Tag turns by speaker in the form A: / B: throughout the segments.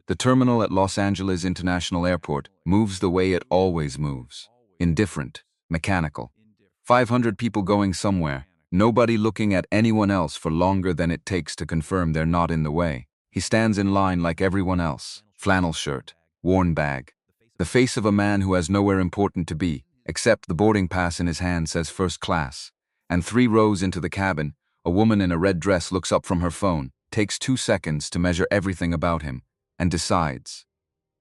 A: The terminal at Los Angeles International Airport moves the way it always moves. Indifferent, mechanical. 500 people going somewhere, nobody looking at anyone else for longer than it takes to confirm they're not in the way. He stands in line like everyone else. Flannel shirt, worn bag. The face of a man who has nowhere important to be, except the boarding pass in his hand says first class. And 3 rows into the cabin, a woman in a red dress looks up from her phone, takes 2 seconds to measure everything about him, and decides,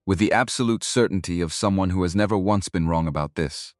A: with the absolute certainty of someone who has never once been wrong about this,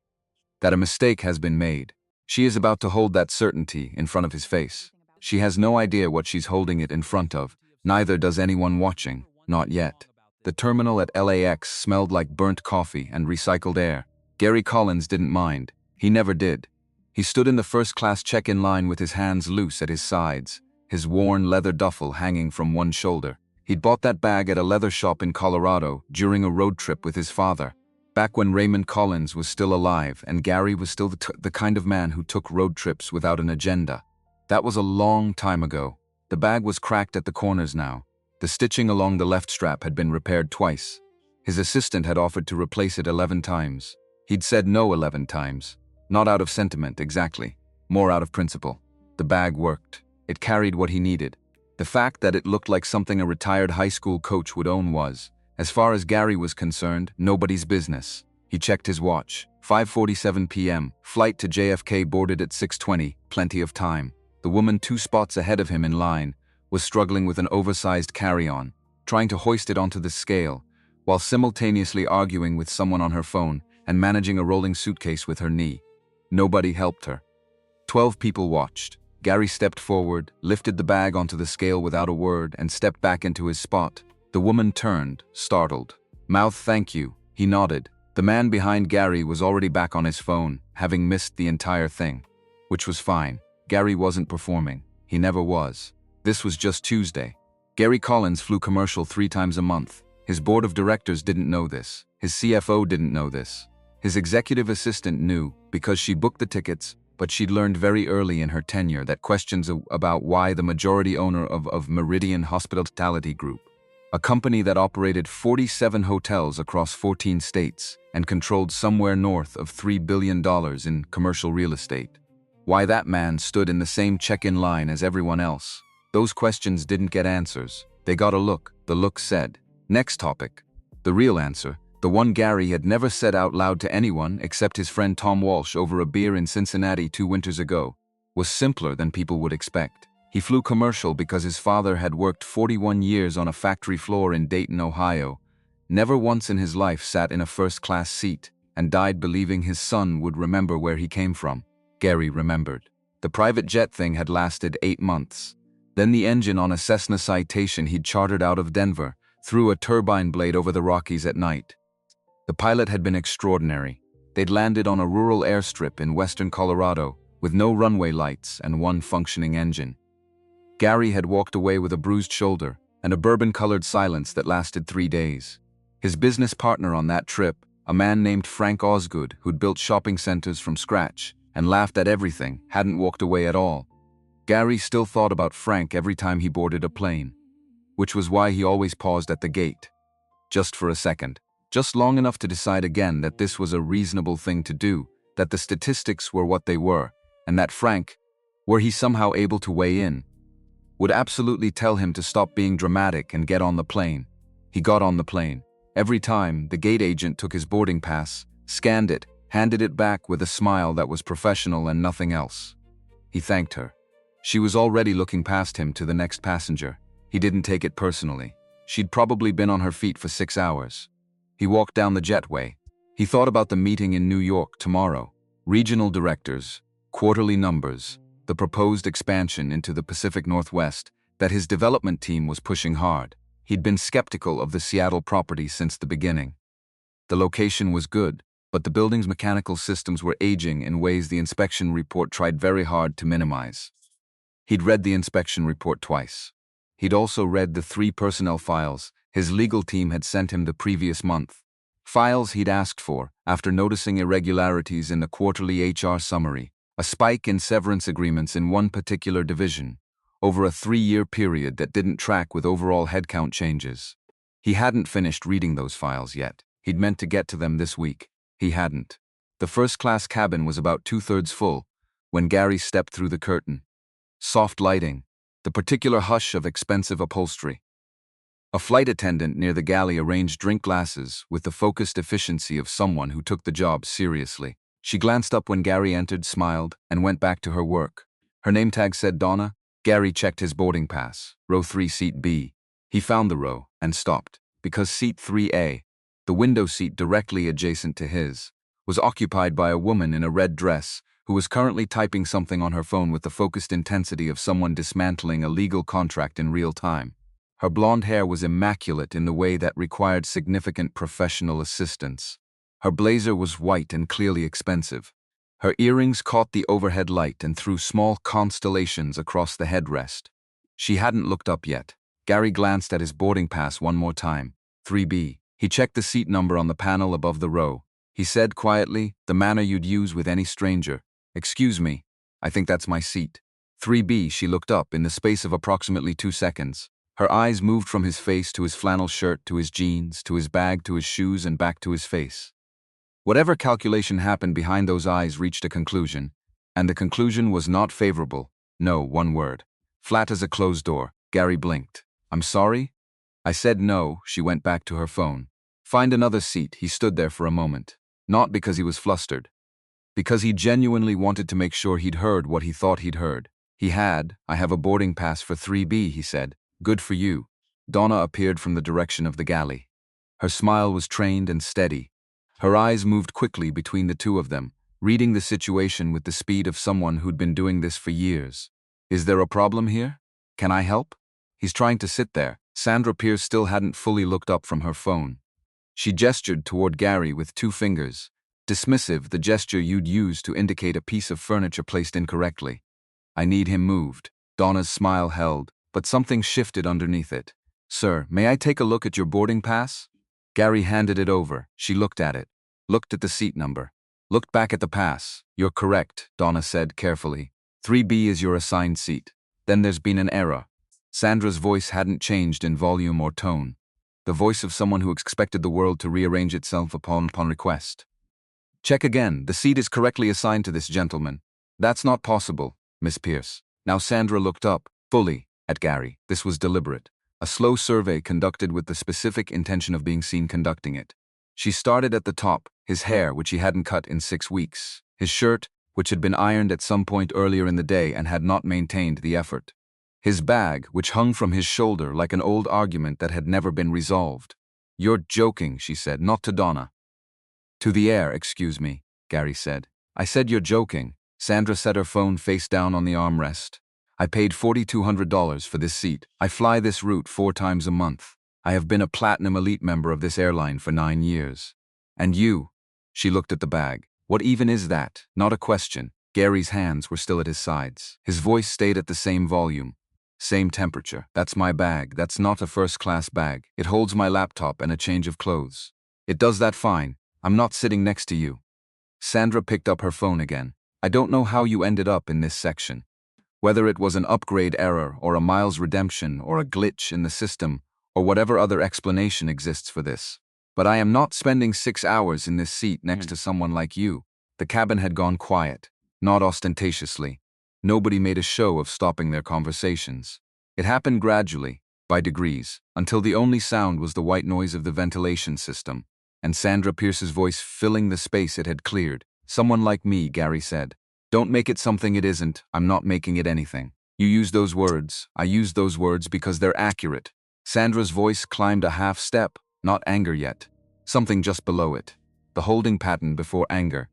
A: that a mistake has been made. She is about to hold that certainty in front of his face. She has no idea what she's holding it in front of, neither does anyone watching, not yet. The terminal at LAX smelled like burnt coffee and recycled air. Gary Collins didn't mind. He never did. He stood in the first-class check-in line with his hands loose at his sides, his worn leather duffel hanging from one shoulder. He'd bought that bag at a leather shop in Colorado during a road trip with his father, back when Raymond Collins was still alive and Gary was still the kind of man who took road trips without an agenda. That was a long time ago. The bag was cracked at the corners now. The stitching along the left strap had been repaired twice. His assistant had offered to replace it 11 times. He'd said no 11 times. Not out of sentiment, exactly. More out of principle. The bag worked. It carried what he needed. The fact that it looked like something a retired high school coach would own was, as far as Gary was concerned, nobody's business. He checked his watch. 5:47 p.m. Flight to JFK boarded at 6:20, plenty of time. The woman 2 spots ahead of him in line was struggling with an oversized carry-on, trying to hoist it onto the scale, while simultaneously arguing with someone on her phone and managing a rolling suitcase with her knee. Nobody helped her. 12 people watched. Gary stepped forward, lifted the bag onto the scale without a word, and stepped back into his spot. The woman turned, startled. Mouth thank you, he nodded. The man behind Gary was already back on his phone, having missed the entire thing. Which was fine. Gary wasn't performing. He never was. This was just Tuesday. Gary Collins flew commercial 3 times a month. His board of directors didn't know this. His CFO didn't know this. His executive assistant knew, because she booked the tickets, but she'd learned very early in her tenure that questions about why the majority owner of Meridian Hospitality Group, a company that operated 47 hotels across 14 states and controlled somewhere north of $3 billion in commercial real estate, why that man stood in the same check-in line as everyone else. Those questions didn't get answers. They got a look. The look said, next topic. The real answer, the one Gary had never said out loud to anyone except his friend Tom Walsh over a beer in Cincinnati 2 winters ago, was simpler than people would expect. He flew commercial because his father had worked 41 years on a factory floor in Dayton, Ohio, never once in his life sat in a first-class seat, and died believing his son would remember where he came from. Gary remembered. The private jet thing had lasted 8 months. Then the engine on a Cessna Citation he'd chartered out of Denver threw a turbine blade over the Rockies at night. The pilot had been extraordinary. They'd landed on a rural airstrip in western Colorado with no runway lights and 1 functioning engine. Gary had walked away with a bruised shoulder and a bourbon-colored silence that lasted 3 days. His business partner on that trip, a man named Frank Osgood, who'd built shopping centers from scratch and laughed at everything, hadn't walked away at all. Gary still thought about Frank every time he boarded a plane, which was why he always paused at the gate. Just for a second. Just long enough to decide again that this was a reasonable thing to do, that the statistics were what they were, and that Frank, were he somehow able to weigh in, would absolutely tell him to stop being dramatic and get on the plane. He got on the plane. Every time, the gate agent took his boarding pass, scanned it, handed it back with a smile that was professional and nothing else. He thanked her. She was already looking past him to the next passenger. He didn't take it personally. She'd probably been on her feet for 6 hours. He walked down the jetway. He thought about the meeting in New York tomorrow. Regional directors, quarterly numbers, the proposed expansion into the Pacific Northwest that his development team was pushing hard. He'd been skeptical of the Seattle property since the beginning. The location was good, but the building's mechanical systems were aging in ways the inspection report tried very hard to minimize. He'd read the inspection report twice. He'd also read the 3 personnel files his legal team had sent him the previous month. Files he'd asked for after noticing irregularities in the quarterly HR summary, a spike in severance agreements in one particular division, over a 3-year period that didn't track with overall headcount changes. He hadn't finished reading those files yet. He'd meant to get to them this week. He hadn't. The first-class cabin was about two-thirds full when Gary stepped through the curtain. Soft lighting, the particular hush of expensive upholstery. A flight attendant near the galley arranged drink glasses with the focused efficiency of someone who took the job seriously. She glanced up when Gary entered, smiled, and went back to her work. Her name tag said Donna. Gary checked his boarding pass. Row 3, seat B. He found the row and stopped, because seat 3A, the window seat directly adjacent to his, was occupied by a woman in a red dress who was currently typing something on her phone with the focused intensity of someone dismantling a legal contract in real time. Her blonde hair was immaculate in the way that required significant professional assistance. Her blazer was white and clearly expensive. Her earrings caught the overhead light and threw small constellations across the headrest. She hadn't looked up yet. Gary glanced at his boarding pass one more time. 3B. He checked the seat number on the panel above the row. He said quietly, the manner you'd use with any stranger. "Excuse me, I think that's my seat." 3B. She looked up in the space of approximately 2 seconds. Her eyes moved from his face to his flannel shirt, to his jeans, to his bag, to his shoes, and back to his face. Whatever calculation happened behind those eyes reached a conclusion, and the conclusion was not favorable. No, one word. Flat as a closed door. Gary blinked. "I'm sorry?" "I said no." She went back to her phone. "Find another seat." He stood there for a moment. Not because he was flustered. Because he genuinely wanted to make sure he'd heard what he thought he'd heard. He had. "I have a boarding pass for 3B, he said. "Good for you." Donna appeared from the direction of the galley. Her smile was trained and steady. Her eyes moved quickly between the two of them, reading the situation with the speed of someone who'd been doing this for years. "Is there a problem here? Can I help?" He's trying to sit there. Sandra Pierce still hadn't fully looked up from her phone. She gestured toward Gary with 2 fingers. Dismissive, the gesture you'd use to indicate a piece of furniture placed incorrectly. "I need him moved." Donna's smile held, but something shifted underneath it. "Sir, may I take a look at your boarding pass?" Gary handed it over. She looked at it, looked at the seat number, looked back at the pass. "You're correct," Donna said carefully. 3B is your assigned seat. Then there's been an error. Sandra's voice hadn't changed in volume or tone. The voice of someone who expected the world to rearrange itself upon request. "Check again. The seat is correctly assigned to this gentleman." "That's not possible, Miss Pierce." Now Sandra looked up, fully, at Gary. This was deliberate. A slow survey conducted with the specific intention of being seen conducting it. She started at the top, his hair, which he hadn't cut in 6 weeks, his shirt, which had been ironed at some point earlier in the day and had not maintained the effort, his bag, which hung from his shoulder like an old argument that had never been resolved. "You're joking," she said, not to Donna. "To the air, excuse me," Gary said. "I said you're joking." Sandra set her phone face down on the armrest. "I paid $4,200 for this seat. I fly this route 4 times a month. I have been a Platinum Elite member of this airline for 9 years. And you?" She looked at the bag. "What even is that?" Not a question. Gary's hands were still at his sides. His voice stayed at the same volume. Same temperature. "That's my bag. That's not a first-class bag. It holds my laptop and a change of clothes. It does that fine. I'm not sitting next to you." Sandra picked up her phone again. "I don't know how you ended up in this section. Whether it was an upgrade error or a miles redemption or a glitch in the system or whatever other explanation exists for this. But I am not spending 6 hours in this seat next to someone like you." The cabin had gone quiet, not ostentatiously. Nobody made a show of stopping their conversations. It happened gradually, by degrees, until the only sound was the white noise of the ventilation system, and Sandra Pierce's voice filling the space it had cleared. "Someone like me," Gary said. "Don't make it something it isn't. I'm not making it anything. You use those words. I use those words because they're accurate." Sandra's voice climbed a half step, not anger yet. Something just below it. The holding pattern before anger.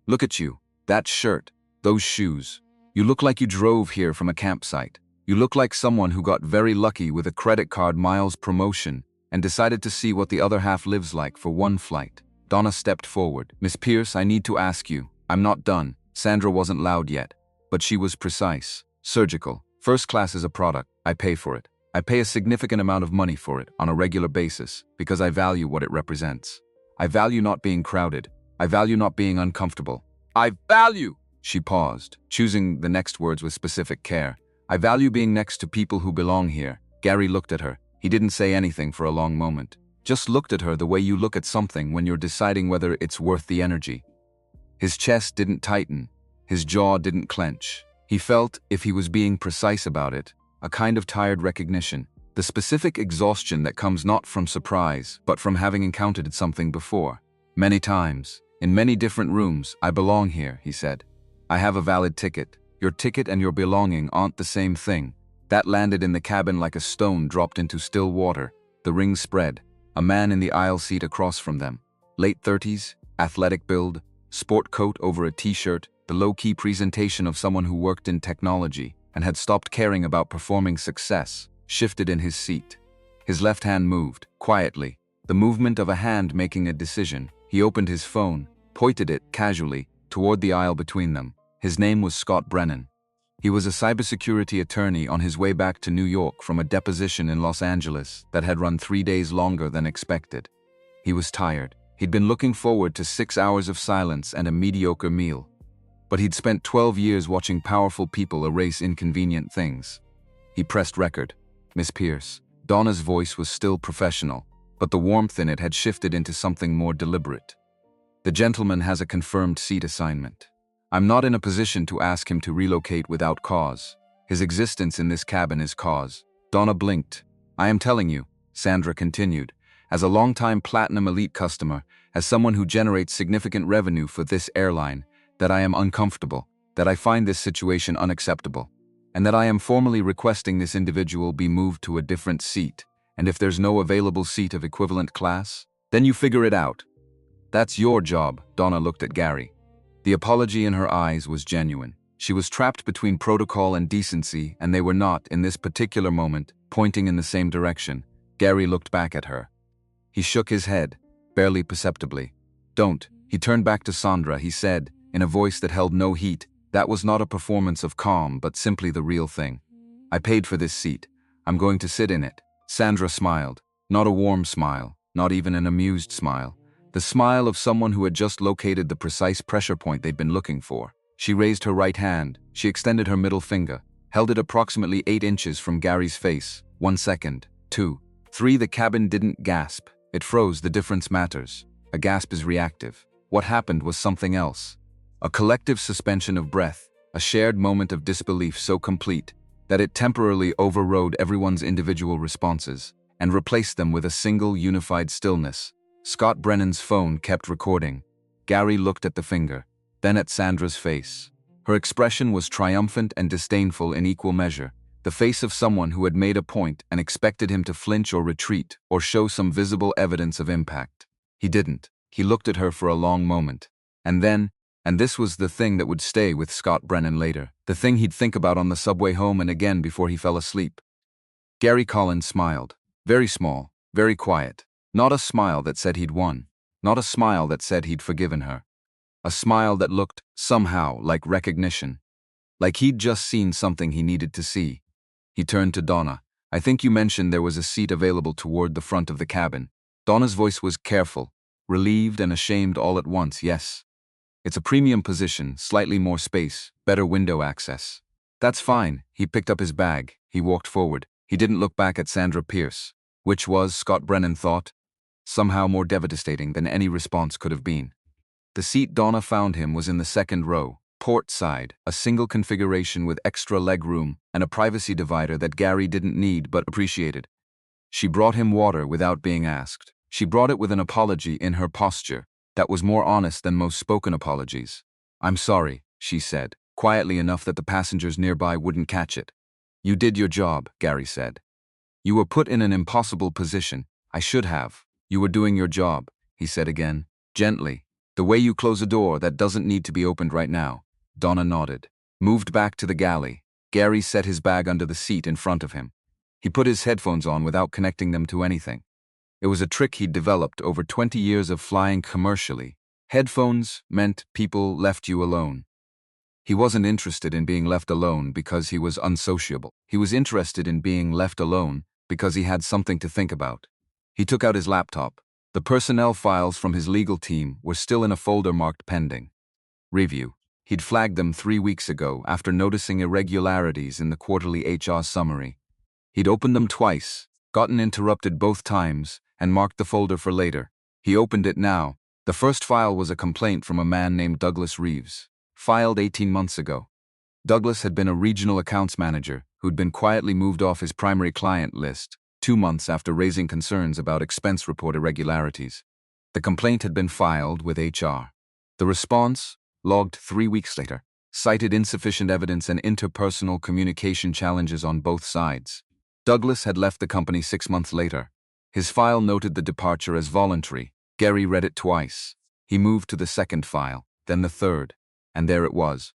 A: "Look at you. That shirt. Those shoes. You look like you drove here from a campsite. You look like someone who got very lucky with a credit card miles promotion and decided to see what the other half lives like for one flight." Donna stepped forward. "Miss Pierce, I need to ask you." "I'm not done." Sandra wasn't loud yet, but she was precise. "Surgical. First class is a product. I pay for it. I pay a significant amount of money for it on a regular basis because I value what it represents. I value not being crowded. I value not being uncomfortable. I value," she paused, choosing the next words with specific care. "I value being next to people who belong here." Gary looked at her. He didn't say anything for a long moment. Just looked at her the way you look at something when you're deciding whether it's worth the energy. His chest didn't tighten. His jaw didn't clench. He felt, if he was being precise about it, a kind of tired recognition. The specific exhaustion that comes not from surprise, but from having encountered something before. Many times, in many different rooms. I belong here, he said. I have a valid ticket. Your ticket and your belonging aren't the same thing. That landed in the cabin like a stone dropped into still water. The rings spread. A man in the aisle seat across from them. Late 30s, athletic build, sport coat over a t-shirt, the low-key presentation of someone who worked in technology and had stopped caring about performing success, shifted in his seat. His left hand moved, quietly, the movement of a hand making a decision. He opened his phone, pointed it, casually, toward the aisle between them. His name was Scott Brennan. He was a cybersecurity attorney on his way back to New York from a deposition in Los Angeles that had run 3 days longer than expected. He was tired. He'd been looking forward to 6 hours of silence and a mediocre meal. But he'd spent 12 years watching powerful people erase inconvenient things. He pressed record. Miss Pierce. Donna's voice was still professional, but the warmth in it had shifted into something more deliberate. The gentleman has a confirmed seat assignment. I'm not in a position to ask him to relocate without cause. His existence in this cabin is cause. Donna blinked. I am telling you, Sandra continued, as a longtime Platinum Elite customer, as someone who generates significant revenue for this airline, that I am uncomfortable, that I find this situation unacceptable, and that I am formally requesting this individual be moved to a different seat, and if there's no available seat of equivalent class, then you figure it out. That's your job, Donna looked at Gary. The apology in her eyes was genuine. She was trapped between protocol and decency, and they were not, in this particular moment, pointing in the same direction. Gary looked back at her. He shook his head, barely perceptibly. Don't. He turned back to Sandra. He said, in a voice that held no heat, that was not a performance of calm, but simply the real thing. I paid for this seat. I'm going to sit in it. Sandra smiled. Not a warm smile, not even an amused smile. The smile of someone who had just located the precise pressure point they'd been looking for. She raised her right hand. She extended her middle finger, held it approximately 8 inches from Gary's face. 1 second. 2. 3. The cabin didn't gasp. It froze. The difference matters. A gasp is reactive. What happened was something else. A collective suspension of breath, a shared moment of disbelief so complete that it temporarily overrode everyone's individual responses and replaced them with a single unified stillness. Scott Brennan's phone kept recording. Gary looked at the finger, then at Sandra's face. Her expression was triumphant and disdainful in equal measure, the face of someone who had made a point and expected him to flinch or retreat or show some visible evidence of impact. He didn't. He looked at her for a long moment. And then, and this was the thing that would stay with Scott Brennan later, the thing he'd think about on the subway home and again before he fell asleep. Gary Collins smiled. Very small, very quiet. Not a smile that said he'd won. Not a smile that said he'd forgiven her. A smile that looked, somehow, like recognition. Like he'd just seen something he needed to see. He turned to Donna. I think you mentioned there was a seat available toward the front of the cabin. Donna's voice was careful, relieved and ashamed all at once. Yes. It's a premium position, slightly more space, better window access. That's fine. He picked up his bag. He walked forward. He didn't look back at Sandra Pierce, which was, Scott Brennan thought, somehow more devastating than any response could have been. The seat Donna found him was in the second row, port side, a single configuration with extra leg room and a privacy divider that Gary didn't need but appreciated. She brought him water without being asked. She brought it with an apology in her posture that was more honest than most spoken apologies. I'm sorry, she said, quietly enough that the passengers nearby wouldn't catch it. You did your job, Gary said. You were put in an impossible position. I should have. You were doing your job, he said again, gently. The way you close a door that doesn't need to be opened right now. Donna nodded. Moved back to the galley. Gary set his bag under the seat in front of him. He put his headphones on without connecting them to anything. It was a trick he'd developed over 20 years of flying commercially. Headphones meant people left you alone. He wasn't interested in being left alone because he was unsociable. He was interested in being left alone because he had something to think about. He took out his laptop. The personnel files from his legal team were still in a folder marked pending. Review. He'd flagged them 3 weeks ago after noticing irregularities in the quarterly HR summary. He'd opened them twice, gotten interrupted both times, and marked the folder for later. He opened it now. The first file was a complaint from a man named Douglas Reeves, filed 18 months ago. Douglas had been a regional accounts manager who'd been quietly moved off his primary client list 2 months after raising concerns about expense report irregularities. The complaint had been filed with HR. The response, logged 3 weeks later, cited insufficient evidence and interpersonal communication challenges on both sides. Douglas had left the company 6 months later. His file noted the departure as voluntary. Gary read it twice. He moved to the second file, then the third, and there it was.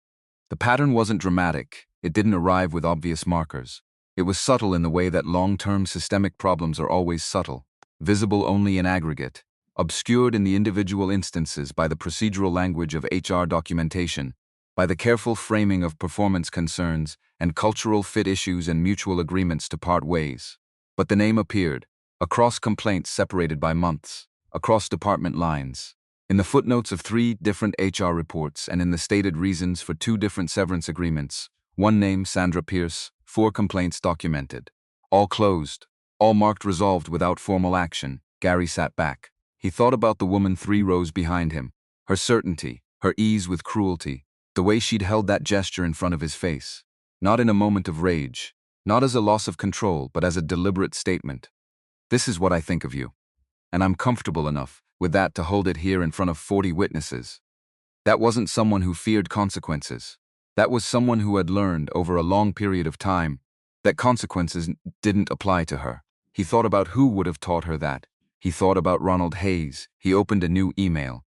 A: The pattern wasn't dramatic. It didn't arrive with obvious markers. It was subtle in the way that long-term systemic problems are always subtle, visible only in aggregate, obscured in the individual instances by the procedural language of HR documentation, by the careful framing of performance concerns and cultural fit issues and mutual agreements to part ways. But the name appeared, across complaints separated by months, across department lines, in the footnotes of 3 different HR reports and in the stated reasons for 2 different severance agreements. One name, Sandra Pierce, 4 complaints documented. All closed, all marked resolved without formal action. Gary sat back. He thought about the woman 3 rows behind him, her certainty, her ease with cruelty, the way she'd held that gesture in front of his face. Not in a moment of rage, not as a loss of control, but as a deliberate statement. This is what I think of you. And I'm comfortable enough with that to hold it here in front of 40 witnesses. That wasn't someone who feared consequences. That was someone who had learned over a long period of time that consequences didn't apply to her. He thought about who would have taught her that. He thought about Ronald Hayes. He opened a new email.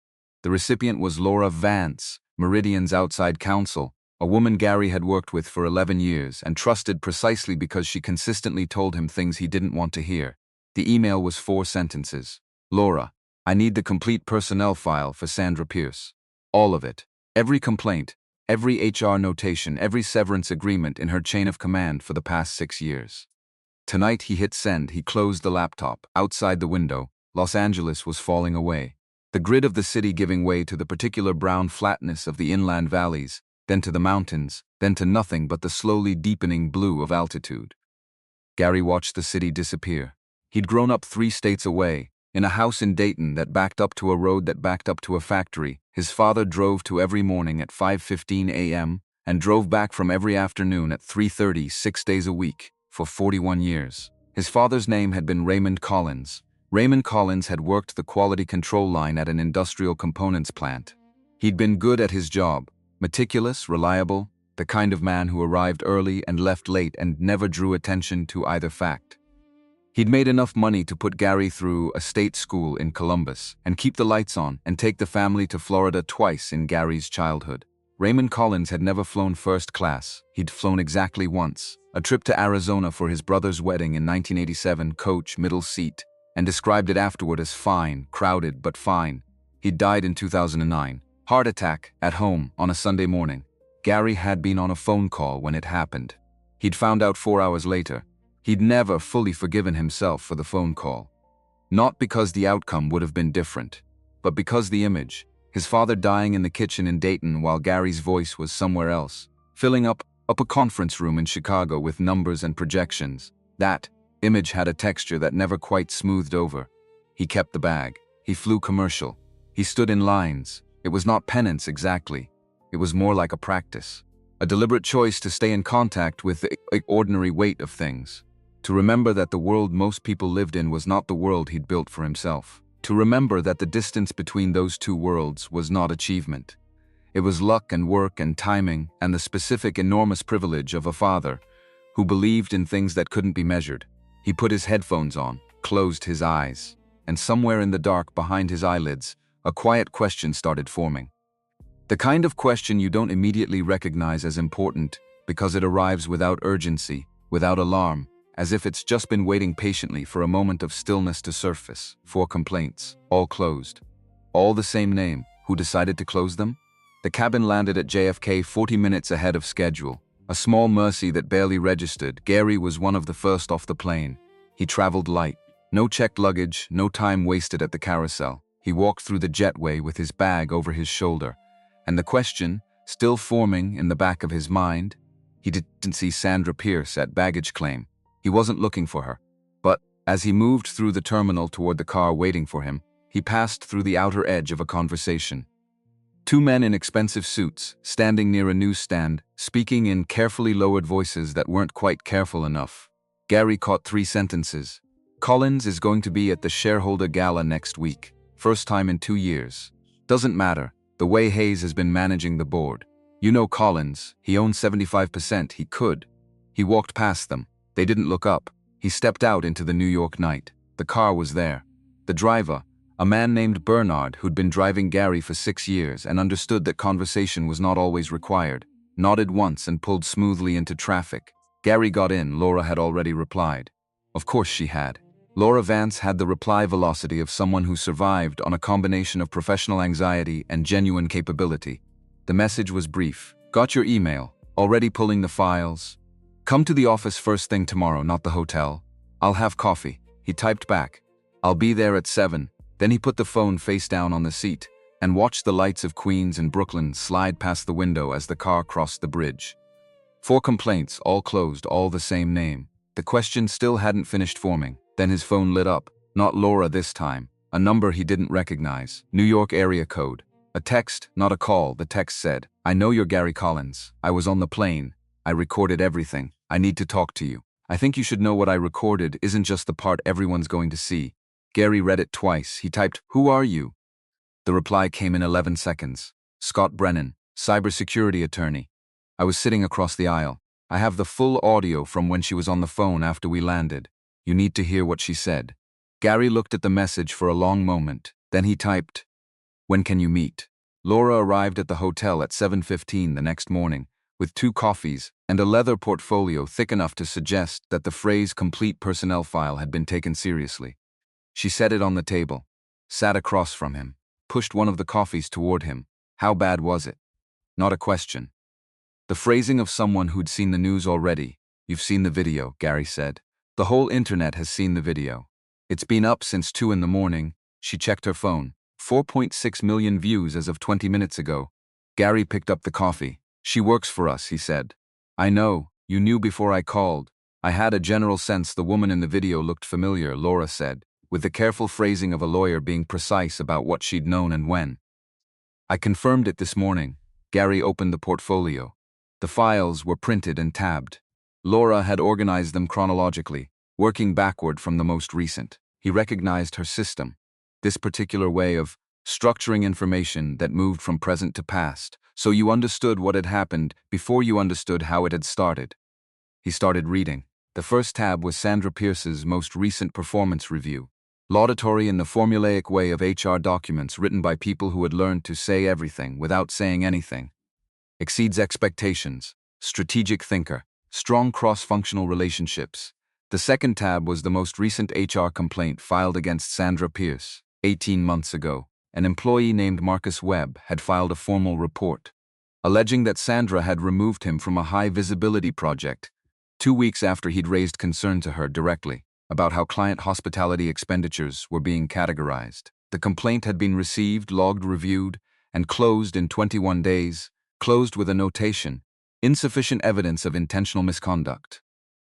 A: The recipient was Laura Vance, Meridian's outside counsel, a woman Gary had worked with for 11 years and trusted precisely because she consistently told him things he didn't want to hear. The email was 4 sentences. Laura, I need the complete personnel file for Sandra Pierce. All of it. Every complaint, every HR notation, every severance agreement in her chain of command for the past 6 years. Tonight he hit send. He closed the laptop. Outside the window, Los Angeles was falling away. The grid of the city giving way to the particular brown flatness of the inland valleys, then to the mountains, then to nothing but the slowly deepening blue of altitude. Gary watched the city disappear. He'd grown up 3 states away, in a house in Dayton that backed up to a road that backed up to a factory. His father drove to every morning at 5:15 a.m. and drove back from every afternoon at 3:30, 6 days a week, for 41 years. His father's name had been Raymond Collins. Raymond Collins had worked the quality control line at an industrial components plant. He'd been good at his job, meticulous, reliable, the kind of man who arrived early and left late and never drew attention to either fact. He'd made enough money to put Gary through a state school in Columbus and keep the lights on and take the family to Florida twice in Gary's childhood. Raymond Collins had never flown first class. He'd flown exactly once, a trip to Arizona for his brother's wedding in 1987, coach, middle seat, and described it afterward as fine, crowded, but fine. He'd died in 2009. Heart attack, at home, on a Sunday morning. Gary had been on a phone call when it happened. He'd found out 4 hours later. He'd never fully forgiven himself for the phone call. Not because the outcome would have been different, but because the image, his father dying in the kitchen in Dayton while Gary's voice was somewhere else, filling up a conference room in Chicago with numbers and projections. That image had a texture that never quite smoothed over. He kept the bag. He flew commercial. He stood in lines. It was not penance exactly. It was more like a practice. A deliberate choice to stay in contact with the ordinary weight of things. To remember that the world most people lived in was not the world he'd built for himself. To remember that the distance between those 2 worlds was not achievement. It was luck and work and timing and the specific enormous privilege of a father who believed in things that couldn't be measured. He put his headphones on, closed his eyes, and somewhere in the dark behind his eyelids, a quiet question started forming. The kind of question you don't immediately recognize as important because it arrives without urgency, without alarm, as if it's just been waiting patiently for a moment of stillness to surface. 4 complaints, all closed. All the same name. Who decided to close them? The cabin landed at JFK 40 minutes ahead of schedule. A small mercy that barely registered. Gary was one of the first off the plane. He traveled light. No checked luggage, no time wasted at the carousel. He walked through the jetway with his bag over his shoulder. And the question, still forming in the back of his mind, he didn't see Sandra Pierce at baggage claim. He wasn't looking for her. But As he moved through the terminal toward the car waiting for him, he passed through the outer edge of a conversation. Two men in expensive suits, standing near a newsstand, speaking in carefully lowered voices that weren't quite careful enough. Gary caught 3 sentences. Collins is going to be at the shareholder gala next week. First time in 2 years. Doesn't matter, the way Hayes has been managing the board. You know Collins, he owns 75%, he could. He walked past them. They didn't look up. He stepped out into the New York night. The car was there. The driver, a man named Bernard who'd been driving Gary for 6 years and understood that conversation was not always required, nodded once and pulled smoothly into traffic. Gary got in. Laura had already replied. Of course she had. Laura Vance had the reply velocity of someone who survived on a combination of professional anxiety and genuine capability. The message was brief. Got your email. Already pulling the files. Come to the office first thing tomorrow, not the hotel. I'll have coffee. He typed back. I'll be there at 7. Then he put the phone face down on the seat and watched the lights of Queens and Brooklyn slide past the window as the car crossed the bridge. 4 complaints, all closed, all the same name. The question still hadn't finished forming. Then his phone lit up. Not Laura this time. A number he didn't recognize. New York area code. A text, not a call. The text said, I know you're Gary Collins. I was on the plane. I recorded everything. I need to talk to you. I think you should know what I recorded isn't just the part everyone's going to see. Gary read it twice. He typed, Who are you? The reply came in 11 seconds. Scott Brennan, cybersecurity attorney. I was sitting across the aisle. I have the full audio from when she was on the phone after we landed. You need to hear what she said. Gary looked at the message for a long moment. Then he typed, When can you meet? Laura arrived at the hotel at 7:15 the next morning, with 2 coffees and a leather portfolio thick enough to suggest that the phrase complete personnel file had been taken seriously. She set it on the table, sat across from him, pushed one of the coffees toward him. How bad was it? Not a question. The phrasing of someone who'd seen the news already. You've seen the video, Gary said. The whole internet has seen the video. It's been up since 2 in the morning. She checked her phone. 4.6 million views as of 20 minutes ago. Gary picked up the coffee. She works for us, he said. I know, you knew before I called. I had a general sense the woman in the video looked familiar, Laura said, with the careful phrasing of a lawyer being precise about what she'd known and when. I confirmed it this morning. Gary opened the portfolio. The files were printed and tabbed. Laura had organized them chronologically, working backward from the most recent. He recognized her system. This particular way of structuring information that moved from present to past, so you understood what had happened before you understood how it had started. He started reading. The first tab was Sandra Pierce's most recent performance review. Laudatory in the formulaic way of HR documents written by people who had learned to say everything without saying anything. Exceeds expectations. Strategic thinker. Strong cross-functional relationships. The second tab was the most recent HR complaint filed against Sandra Pierce. 18 months ago, an employee named Marcus Webb had filed a formal report, alleging that Sandra had removed him from a high-visibility project 2 weeks after he'd raised concern to her directly about how client hospitality expenditures were being categorized. The complaint had been received, logged, reviewed, and closed in 21 days, closed with a notation, insufficient evidence of intentional misconduct.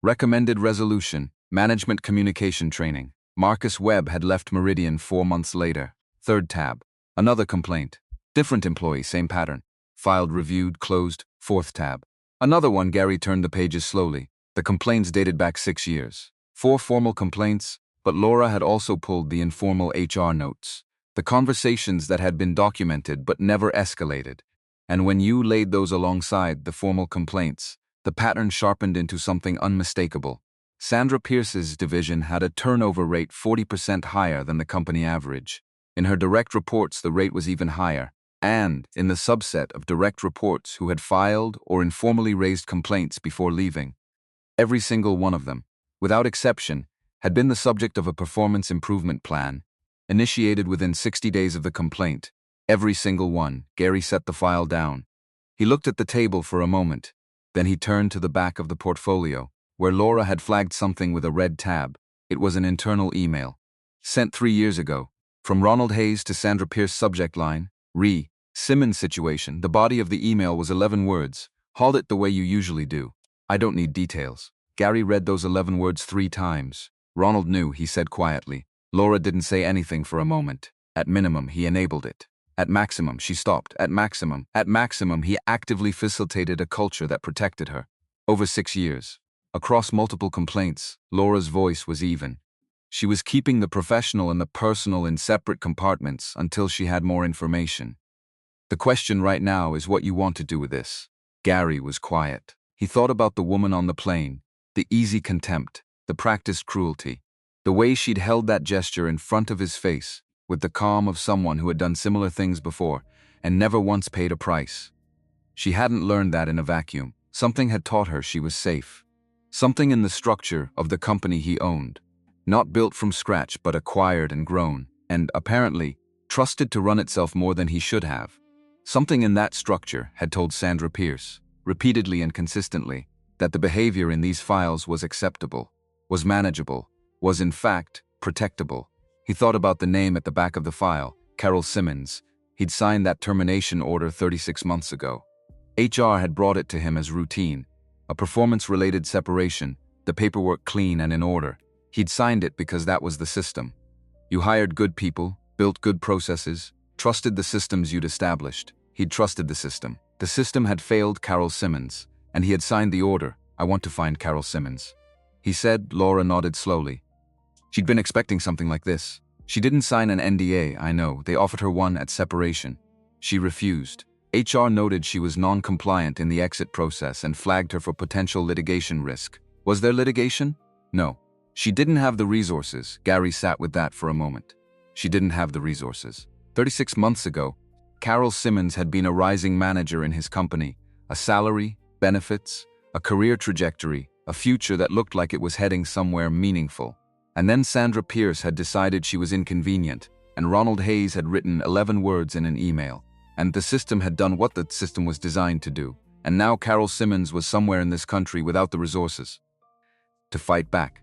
A: Recommended resolution, management communication training. Marcus Webb had left Meridian 4 months later. Third tab. Another complaint. Different employee, same pattern. Filed, reviewed, closed. Fourth tab. Another one. Gary turned the pages slowly. The complaints dated back 6 years. 4 formal complaints, but Laura had also pulled the informal HR notes. The conversations that had been documented but never escalated. And when you laid those alongside the formal complaints, the pattern sharpened into something unmistakable. Sandra Pierce's division had a turnover rate 40% higher than the company average. In her direct reports, the rate was even higher. And in the subset of direct reports who had filed or informally raised complaints before leaving, every single one of them, without exception, had been the subject of a performance improvement plan, initiated within 60 days of the complaint. Every single one. Gary set the file down. He looked at the table for a moment. Then he turned to the back of the portfolio, where Laura had flagged something with a red tab. It was an internal email. Sent 3 years ago. From Ronald Hayes to Sandra Pierce. Subject line, Simmons situation. The body of the email was 11 words. Hauled it the way you usually do. I don't need details. Gary read those 11 words 3 times. Ronald knew, he said quietly. Laura didn't say anything for a moment. At minimum, he enabled it. At maximum, she stopped. At maximum, he actively facilitated a culture that protected her. Over 6 years. Across multiple complaints, Laura's voice was even. She was keeping the professional and the personal in separate compartments until she had more information. The question right now is what you want to do with this. Gary was quiet. He thought about the woman on the plane, the easy contempt, the practiced cruelty, the way she'd held that gesture in front of his face, with the calm of someone who had done similar things before and never once paid a price. She hadn't learned that in a vacuum. Something had taught her she was safe. Something in the structure of the company he owned. Not built from scratch, but acquired and grown, and, apparently, trusted to run itself more than he should have. Something in that structure had told Sandra Pierce, repeatedly and consistently, that the behavior in these files was acceptable, was manageable, was in fact protectable. He thought about the name at the back of the file, Carol Simmons. He'd signed that termination order 36 months ago. HR had brought it to him as routine, a performance-related separation, the paperwork clean and in order. He'd signed it because that was the system. You hired good people, built good processes, trusted the systems you'd established. He'd trusted the system. The system had failed Carol Simmons, and he had signed the order. I want to find Carol Simmons. He said. Laura nodded slowly. She'd been expecting something like this. She didn't sign an NDA, I know. They offered her one at separation. She refused. HR noted she was non-compliant in the exit process and flagged her for potential litigation risk. Was there litigation? No. She didn't have the resources. Gary sat with that for a moment. She didn't have the resources. 36 months ago, Carol Simmons had been a rising manager in his company. A salary, benefits, a career trajectory, a future that looked like it was heading somewhere meaningful. And then Sandra Pierce had decided she was inconvenient, and Ronald Hayes had written 11 words in an email. And the system had done what the system was designed to do. And now Carol Simmons was somewhere in this country without the resources to fight back.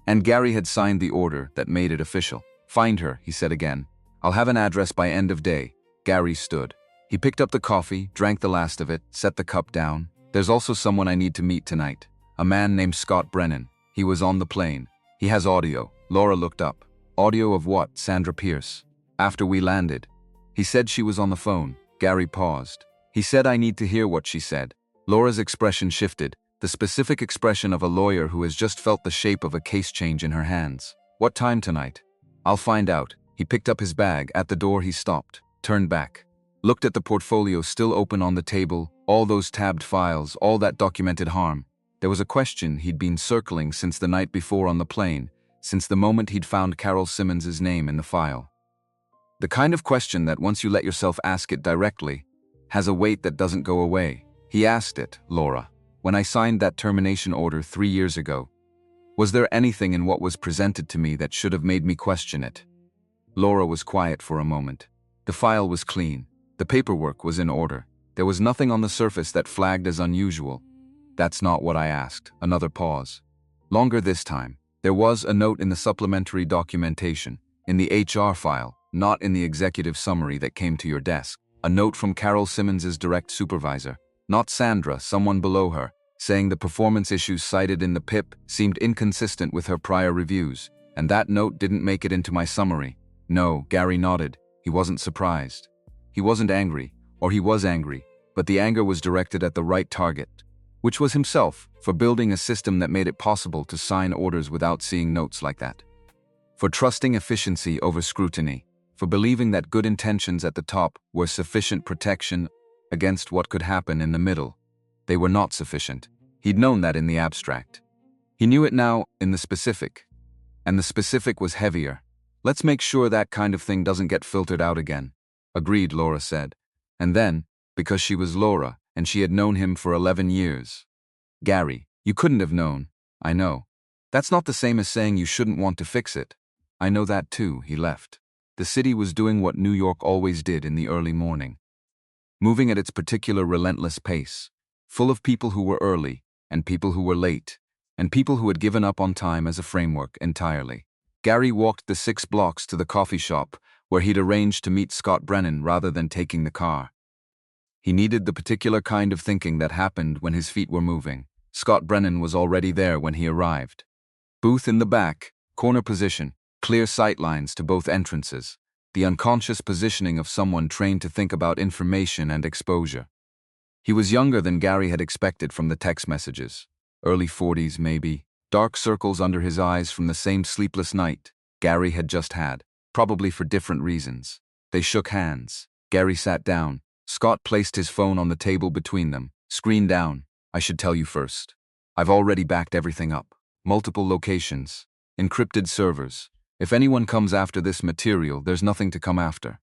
A: And Gary had signed the order that made it official. Find her, he said again. I'll have an address by end of day. Gary stood. He picked up the coffee, drank the last of it, set the cup down. There's also someone I need to meet tonight. A man named Scott Brennan. He was on the plane. He has audio. Laura looked up. Audio of what? Sandra Pierce. After we landed. He said she was on the phone. Gary paused. He said I need to hear what she said. Laura's expression shifted. The specific expression of a lawyer who has just felt the shape of a case change in her hands. What time tonight? I'll find out. He picked up his bag. At the door he stopped, turned back, looked at the portfolio still open on the table, all those tabbed files, all that documented harm. There was a question he'd been circling since the night before on the plane, since the moment he'd found Carol Simmons's name in the file. The kind of question that once you let yourself ask it directly, has a weight that doesn't go away. He asked it, Laura. When I signed that termination order 3 years ago, was there anything in what was presented to me that should have made me question it? Laura was quiet for a moment. The file was clean. The paperwork was in order. There was nothing on the surface that flagged as unusual. That's not what I asked. Another pause. Longer this time. There was a note in the supplementary documentation, in the HR file, not in the executive summary that came to your desk. A note from Carol Simmons's direct supervisor. Not Sandra, someone below her, saying the performance issues cited in the PIP seemed inconsistent with her prior reviews, and that note didn't make it into my summary. No, Gary nodded. He wasn't surprised. He wasn't angry, or he was angry, but the anger was directed at the right target, which was himself, for building a system that made it possible to sign orders without seeing notes like that. For trusting efficiency over scrutiny, for believing that good intentions at the top were sufficient protection against what could happen in the middle. They were not sufficient. He'd known that in the abstract. He knew it now in the specific. And the specific was heavier. Let's make sure that kind of thing doesn't get filtered out again. Agreed, Laura said. And then, because she was Laura, and she had known him for 11 years. Gary, you couldn't have known. I know. That's not the same as saying you shouldn't want to fix it. I know that too. He left. The city was doing what New York always did in the early morning. Moving at its particular relentless pace, full of people who were early, and people who were late, and people who had given up on time as a framework entirely. Gary walked the 6 blocks to the coffee shop, where he'd arranged to meet Scott Brennan rather than taking the car. He needed the particular kind of thinking that happened when his feet were moving. Scott Brennan was already there when he arrived. Booth in the back, Corner position, clear sight lines to both entrances. The unconscious positioning of someone trained to think about information and exposure. He was younger than Gary had expected from the text messages. Early 40s, maybe. Dark circles under his eyes from the same sleepless night Gary had just had, probably for different reasons. They shook hands. Gary sat down. Scott placed his phone on the table between them. Screen down. I should tell you first. I've already backed everything up. Multiple locations. Encrypted servers. If anyone comes after this material, there's nothing to come after.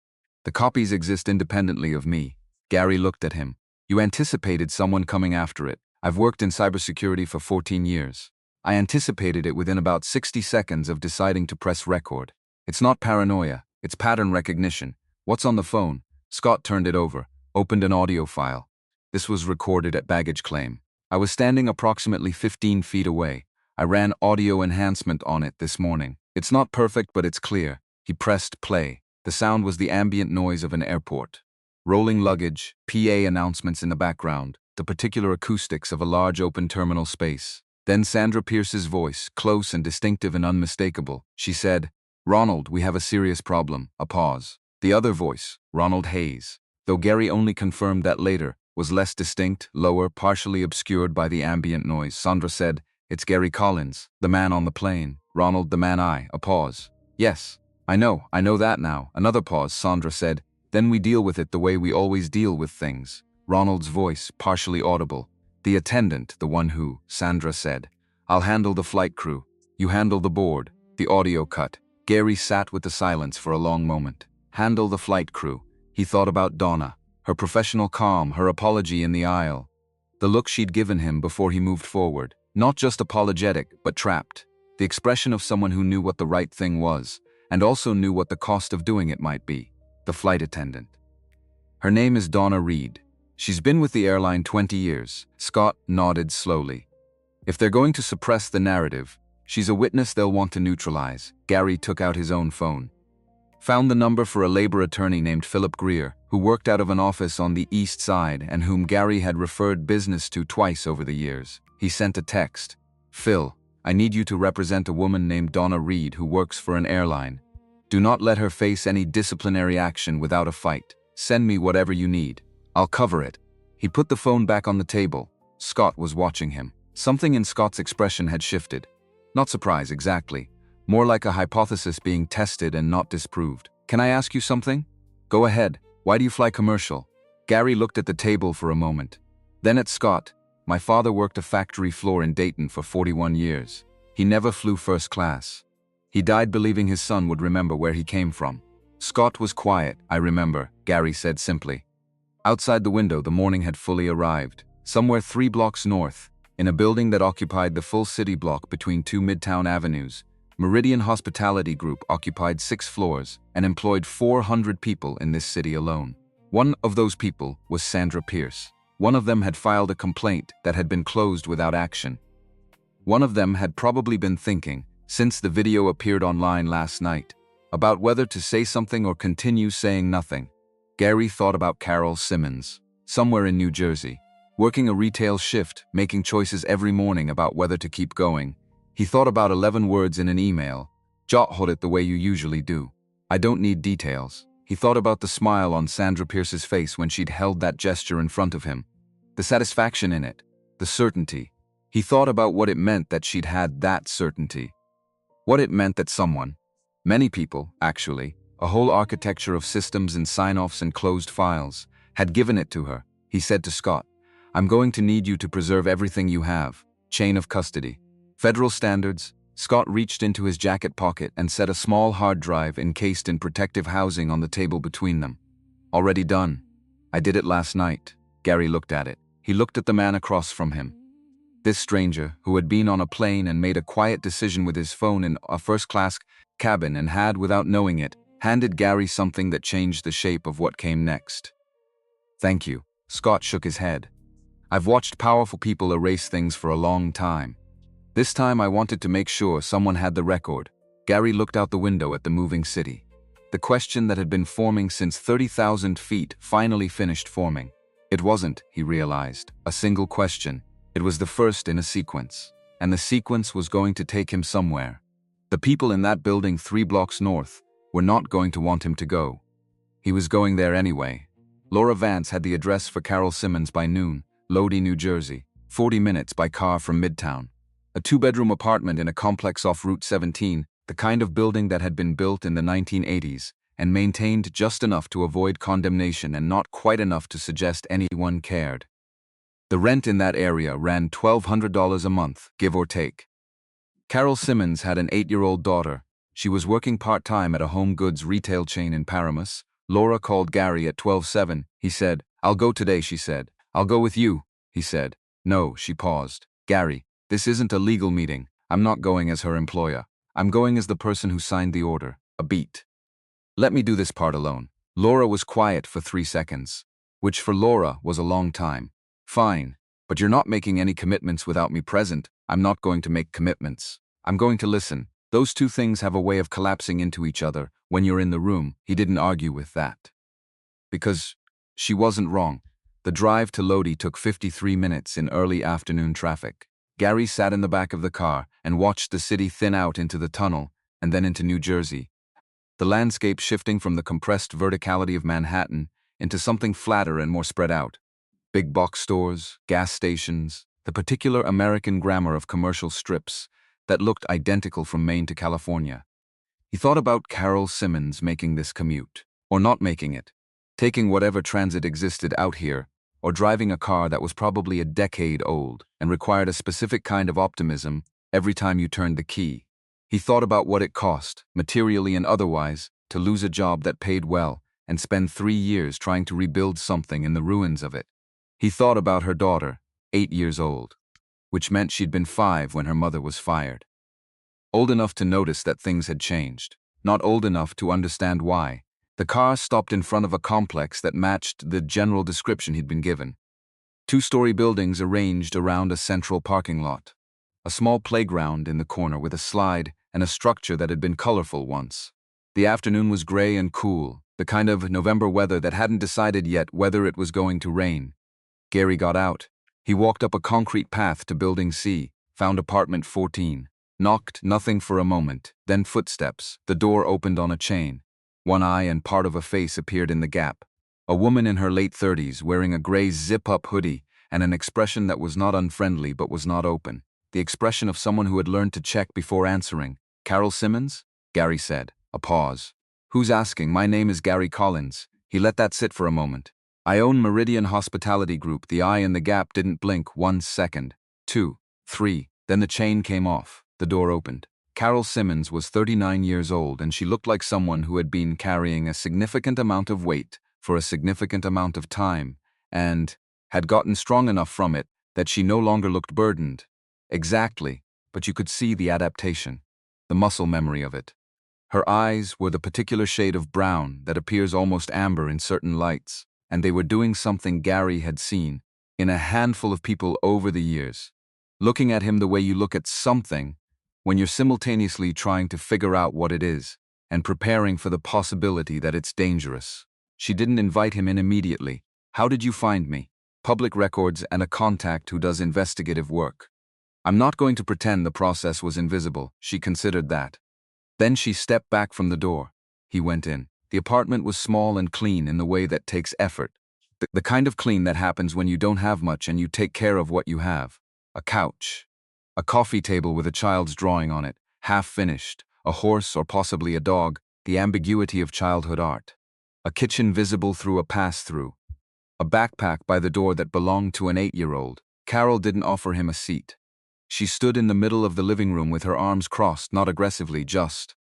A: The copies exist independently of me. Gary looked at him. You anticipated someone coming after it. I've worked in cybersecurity for 14 years. I anticipated it within about 60 seconds of deciding to press record. It's not paranoia, it's pattern recognition. What's on the phone? Scott turned it over, opened an audio file. This was recorded at baggage claim. I was standing approximately 15 feet away. I ran audio enhancement on it this morning. It's not perfect, but it's clear. He pressed play. The sound was the ambient noise of an airport. Rolling luggage, PA announcements in the background, the particular acoustics of a large open terminal space. Then Sandra Pierce's voice, close and distinctive and unmistakable. She said, "Ronald, we have a serious problem." A pause. The other voice, Ronald Hayes, though Gary only confirmed that later, was less distinct, lower, partially obscured by the ambient noise. Sandra said, "It's Gary Collins, the man on the plane. Ronald, the man A pause. "Yes, I know that now." Another pause. Sandra said, "Then we deal with it the way we always deal with things." Ronald's voice, partially audible. "The attendant, the one who," Sandra said. "I'll handle the flight crew. You handle the board." The audio cut. Gary sat with the silence for a long moment. Handle the flight crew. He thought about Donna, her professional calm, her apology in the aisle. The look she'd given him before he moved forward. Not just apologetic, but trapped. The expression of someone who knew what the right thing was, and also knew what the cost of doing it might be. The flight attendant. Her name is Donna Reed. She's been with the airline 20 years. Scott nodded slowly. If they're going to suppress the narrative, she's a witness they'll want to neutralize. Gary took out his own phone. Found the number for a labor attorney named Philip Greer, who worked out of an office on the East Side and whom Gary had referred business to twice over the years. He sent a text. "Phil, I need you to represent a woman named Donna Reed who works for an airline. Do not let her face any disciplinary action without a fight. Send me whatever you need. I'll cover it." He put the phone back on the table. Scott was watching him. Something in Scott's expression had shifted. Not surprise, exactly. More like a hypothesis being tested and not disproved. "Can I ask you something?" "Go ahead. Why do you fly commercial?" Gary looked at the table for a moment. Then at Scott. "My father worked a factory floor in Dayton for 41 years. He never flew first class. He died believing his son would remember where he came from." Scott was quiet. "I remember," Gary said simply. Outside the window, the morning had fully arrived. Somewhere 3 blocks north, in a building that occupied the full city block between 2 Midtown avenues, Meridian Hospitality Group occupied 6 floors and employed 400 people in this city alone. One of those people was Sandra Pierce. One of them had filed a complaint that had been closed without action. One of them had probably been thinking, since the video appeared online last night, about whether to say something or continue saying nothing. Gary thought about Carol Simmons, somewhere in New Jersey, working a retail shift, making choices every morning about whether to keep going. He thought about 11 words in an email. "Jot hold it the way you usually do. I don't need details." He thought about the smile on Sandra Pierce's face when she'd held that gesture in front of him. The satisfaction in it. The certainty. He thought about what it meant that she'd had that certainty. What it meant that someone, many people, actually, a whole architecture of systems and sign-offs and closed files, had given it to her. He said to Scott, "I'm going to need you to preserve everything you have. Chain of custody. Federal standards." Scott reached into his jacket pocket and set a small hard drive encased in protective housing on the table between them. "Already done. I did it last night." Gary looked at it. He looked at the man across from him. This stranger, who had been on a plane and made a quiet decision with his phone in a first-class cabin and had, without knowing it, handed Gary something that changed the shape of what came next. "Thank you." Scott shook his head. "I've watched powerful people erase things for a long time. This time I wanted to make sure someone had the record." Gary looked out the window at the moving city. The question that had been forming since 30,000 feet finally finished forming. It wasn't, he realized, a single question. It was the first in a sequence. And the sequence was going to take him somewhere. The people in that building 3 blocks north were not going to want him to go. He was going there anyway. Laura Vance had the address for Carol Simmons by noon, Lodi, New Jersey, 40 minutes by car from Midtown. A 2-bedroom apartment in a complex off Route 17, the kind of building that had been built in the 1980s and maintained just enough to avoid condemnation and not quite enough to suggest anyone cared. The rent in that area ran $1,200 a month, give or take. Carol Simmons had an 8-year-old daughter. She was working part-time at a home goods retail chain in Paramus. Laura called Gary at 12:07. He said, "I'll go today," she said. "I'll go with you," he said. "No," she paused. "Gary, this isn't a legal meeting. I'm not going as her employer. I'm going as the person who signed the order. A beat. Let me do this part alone." Laura was quiet for 3 seconds, which for Laura was a long time. "Fine, but you're not making any commitments without me present." "I'm not going to make commitments. I'm going to listen." Those two things have a way of collapsing into each other when you're in the room. He didn't argue with that. Because she wasn't wrong. The drive to Lodi took 53 minutes in early afternoon traffic. Gary sat in the back of the car and watched the city thin out into the tunnel and then into New Jersey. The landscape shifting from the compressed verticality of Manhattan into something flatter and more spread out. Big box stores, gas stations, the particular American grammar of commercial strips that looked identical from Maine to California. He thought about Carol Simmons making this commute, or not making it, taking whatever transit existed out here, or driving a car that was probably a decade old and required a specific kind of optimism every time you turned the key. He thought about what it cost, materially and otherwise, to lose a job that paid well and spend 3 years trying to rebuild something in the ruins of it. He thought about her daughter, 8 years old, which meant she'd been 5 when her mother was fired. Old enough to notice that things had changed, not old enough to understand why. The car stopped in front of a complex that matched the general description he'd been given. 2-story buildings arranged around a central parking lot. A small playground in the corner with a slide and a structure that had been colorful once. The afternoon was gray and cool, the kind of November weather that hadn't decided yet whether it was going to rain. Gary got out. He walked up a concrete path to Building C, found apartment 14. Knocked, nothing for a moment, then footsteps. The door opened on a chain. One eye and part of a face appeared in the gap. A woman in her late 30s wearing a gray zip-up hoodie and an expression that was not unfriendly but was not open. The expression of someone who had learned to check before answering. "Carol Simmons?" Gary said. A pause. "Who's asking? My name is Gary Collins." He let that sit for a moment. "I own Meridian Hospitality Group." The eye in the gap didn't blink 1 second. 2, 3, then the chain came off. The door opened. Carol Simmons was 39 years old and she looked like someone who had been carrying a significant amount of weight for a significant amount of time and had gotten strong enough from it that she no longer looked burdened. Exactly, but you could see the adaptation, the muscle memory of it. Her eyes were the particular shade of brown that appears almost amber in certain lights, and they were doing something Gary had seen in a handful of people over the years. Looking at him the way you look at something when you're simultaneously trying to figure out what it is and preparing for the possibility that it's dangerous. She didn't invite him in immediately. "How did you find me?" "Public records and a contact who does investigative work." "I'm not going to pretend the process was invisible." She considered that. Then she stepped back from the door. He went in. The apartment was small and clean in the way that takes effort. The kind of clean that happens when you don't have much and you take care of what you have. A couch. A coffee table with a child's drawing on it, half finished, a horse or possibly a dog, the ambiguity of childhood art. A kitchen visible through a pass-through. A backpack by the door that belonged to an 8-year-old. Carol didn't offer him a seat. She stood in the middle of the living room with her arms crossed, not aggressively, just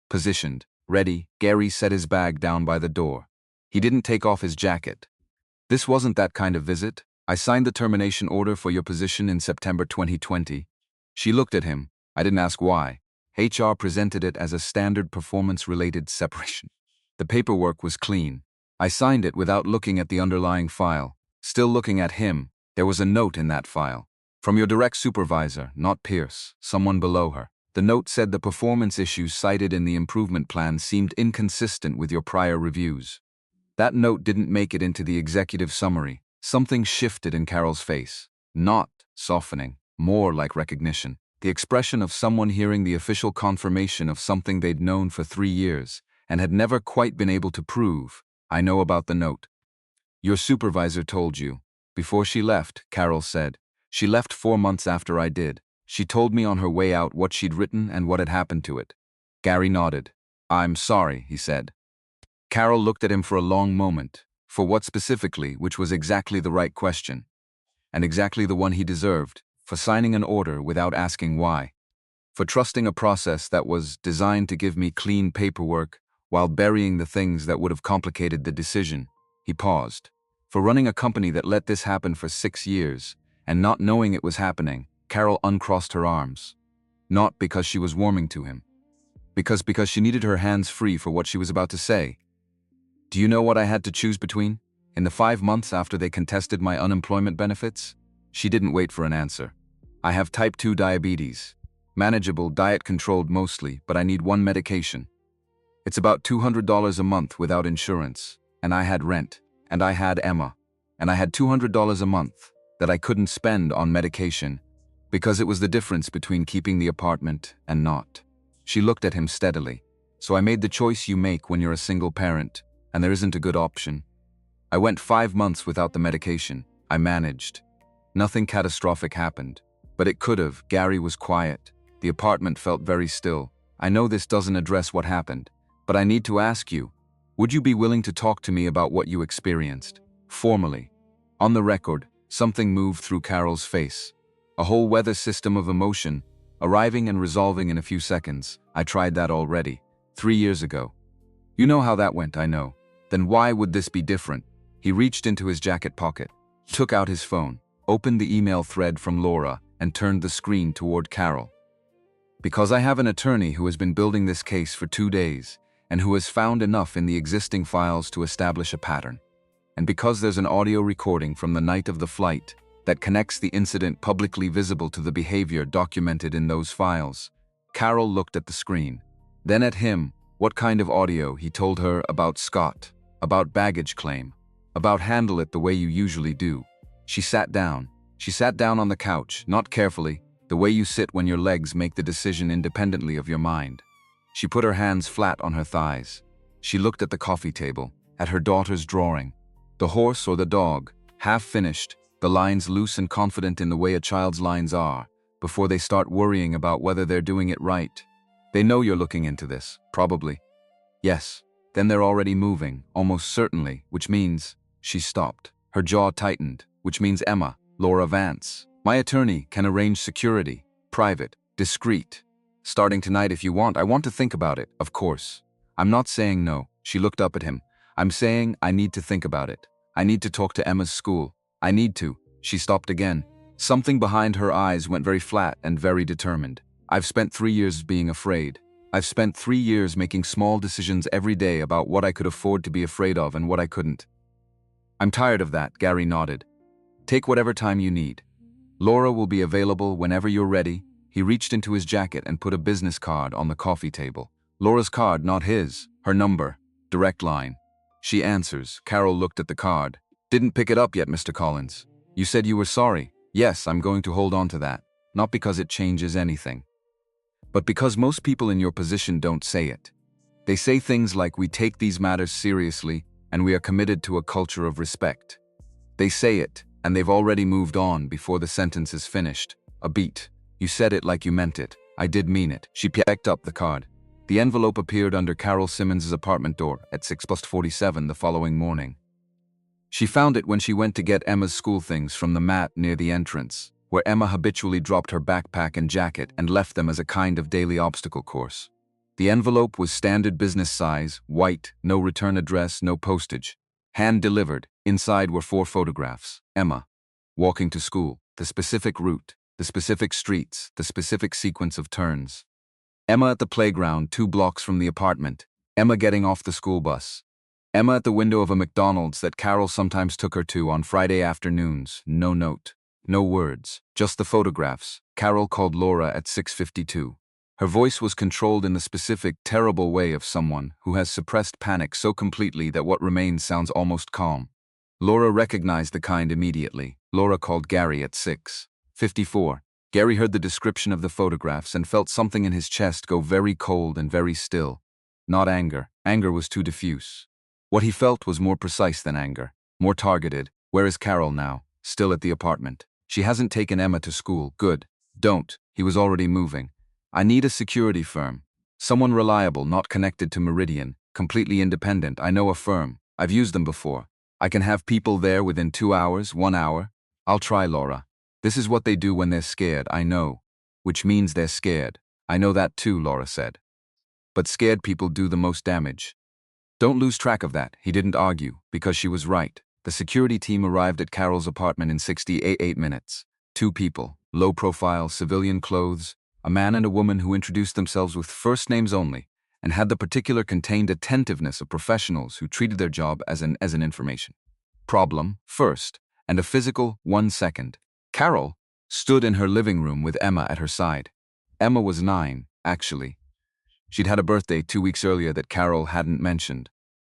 A: positioned, ready. Gary set his bag down by the door. He didn't take off his jacket. "This wasn't that kind of visit. I signed the termination order for your position in September 2020. She looked at him. "I didn't ask why. HR presented it as a standard performance-related separation. The paperwork was clean. I signed it without looking at the underlying file. Still looking at him, there was a note in that file. From your direct supervisor, not Pierce, someone below her. The note said the performance issues cited in the improvement plan seemed inconsistent with your prior reviews. That note didn't make it into the executive summary. Something shifted in Carol's face. Not softening, more like recognition. The expression of someone hearing the official confirmation of something they'd known for 3 years and had never quite been able to prove. I know about the note. Your supervisor told you. Before she left, Carol said. She left 4 months after I did. She told me on her way out what she'd written and what had happened to it. Gary nodded. I'm sorry, he said. Carol looked at him for a long moment. For what specifically, which was exactly the right question. And exactly the one he deserved, for signing an order without asking why. For trusting a process that was designed to give me clean paperwork while burying the things that would have complicated the decision. He paused. For running a company that let this happen for 6 years, and not knowing it was happening, Carol uncrossed her arms. Not because she was warming to him. Because she needed her hands free for what she was about to say. Do you know what I had to choose between? In the 5 months after they contested my unemployment benefits? She didn't wait for an answer. I have type 2 diabetes. Manageable, diet-controlled mostly, but I need one medication. It's about $200 a month without insurance. And I had rent. And I had Emma. And I had $200 a month that I couldn't spend on medication because it was the difference between keeping the apartment and not. She looked at him steadily. So I made the choice you make when you're a single parent, and there isn't a good option. I went 5 months without the medication. I managed. Nothing catastrophic happened. But it could have. Gary was quiet. The apartment felt very still. I know this doesn't address what happened, but I need to ask you, would you be willing to talk to me about what you experienced? Formally. On the record, something moved through Carol's face. A whole weather system of emotion, arriving and resolving in a few seconds. I tried that already, 3 years ago. You know how that went, I know. Then why would this be different? He reached into his jacket pocket, took out his phone, opened the email thread from Laura, and turned the screen toward Carol. Because I have an attorney who has been building this case for 2 days, and who has found enough in the existing files to establish a pattern. And because there's an audio recording from the night of the flight that connects the incident publicly visible to the behavior documented in those files, Carol looked at the screen. Then at him, what kind of audio he told her about Scott, about baggage claim, about handle it the way you usually do. She sat down. She sat down on the couch, not carefully, the way you sit when your legs make the decision independently of your mind. She put her hands flat on her thighs. She looked at the coffee table, at her daughter's drawing. The horse or the dog, half finished, the lines loose and confident in the way a child's lines are, before they start worrying about whether they're doing it right. They know you're looking into this, probably. Yes, then they're already moving, almost certainly, which means she stopped. Her jaw tightened, which means Emma, Laura Vance, my attorney, can arrange security, private, discreet. Starting tonight if you want. I want to think about it, of course. I'm not saying no. She looked up at him. I'm saying I need to think about it. I need to talk to Emma's school. I need to. She stopped again. Something behind her eyes went very flat and very determined. I've spent 3 years being afraid. I've spent 3 years making small decisions every day about what I could afford to be afraid of and what I couldn't. I'm tired of that, Gary nodded. Take whatever time you need. Laura will be available whenever you're ready. He reached into his jacket and put a business card on the coffee table. Laura's card, not his. Her number. Direct line. She answers. Carol looked at the card. Didn't pick it up yet, Mr. Collins. You said you were sorry. Yes, I'm going to hold on to that. Not because it changes anything. But because most people in your position don't say it. They say things like, we take these matters seriously and we are committed to a culture of respect. They say it, and they've already moved on before the sentence is finished. A beat. You said it like you meant it. I did mean it. She picked up the card. The envelope appeared under Carol Simmons's apartment door at 6:47 the following morning. She found it when she went to get Emma's school things from the mat near the entrance, where Emma habitually dropped her backpack and jacket and left them as a kind of daily obstacle course. The envelope was standard business size, white, no return address, no postage. Hand-delivered. Inside were 4 photographs. Emma, walking to school, the specific route, the specific streets, the specific sequence of turns. Emma at the playground 2 blocks from the apartment. Emma getting off the school bus. Emma at the window of a McDonald's that Carol sometimes took her to on Friday afternoons. No note. No words. Just the photographs. Carol called Laura at 6:52. Her voice was controlled in the specific, terrible way of someone who has suppressed panic so completely that what remains sounds almost calm. Laura recognized the kind immediately. Laura called Gary at 6:54. Gary heard the description of the photographs and felt something in his chest go very cold and very still. Not anger. Anger was too diffuse. What he felt was more precise than anger, more targeted. Where is Carol now? Still at the apartment. She hasn't taken Emma to school. Good. Don't. He was already moving. I need a security firm. Someone reliable, not connected to Meridian, completely independent. I know a firm. I've used them before. I can have people there within 2 hours, 1 hour. I'll try, Laura. This is what they do when they're scared, I know. Which means they're scared. I know that too, Laura said. But scared people do the most damage. Don't lose track of that, he didn't argue, because she was right. The security team arrived at Carol's apartment in 68 minutes. 2 people, low-profile, civilian clothes, a man and a woman who introduced themselves with first names only, and had the particular contained attentiveness of professionals who treated their job as an information. Problem, first, and a physical 1 second. Carol stood in her living room with Emma at her side. Emma was 9, actually. She'd had a birthday 2 weeks earlier that Carol hadn't mentioned,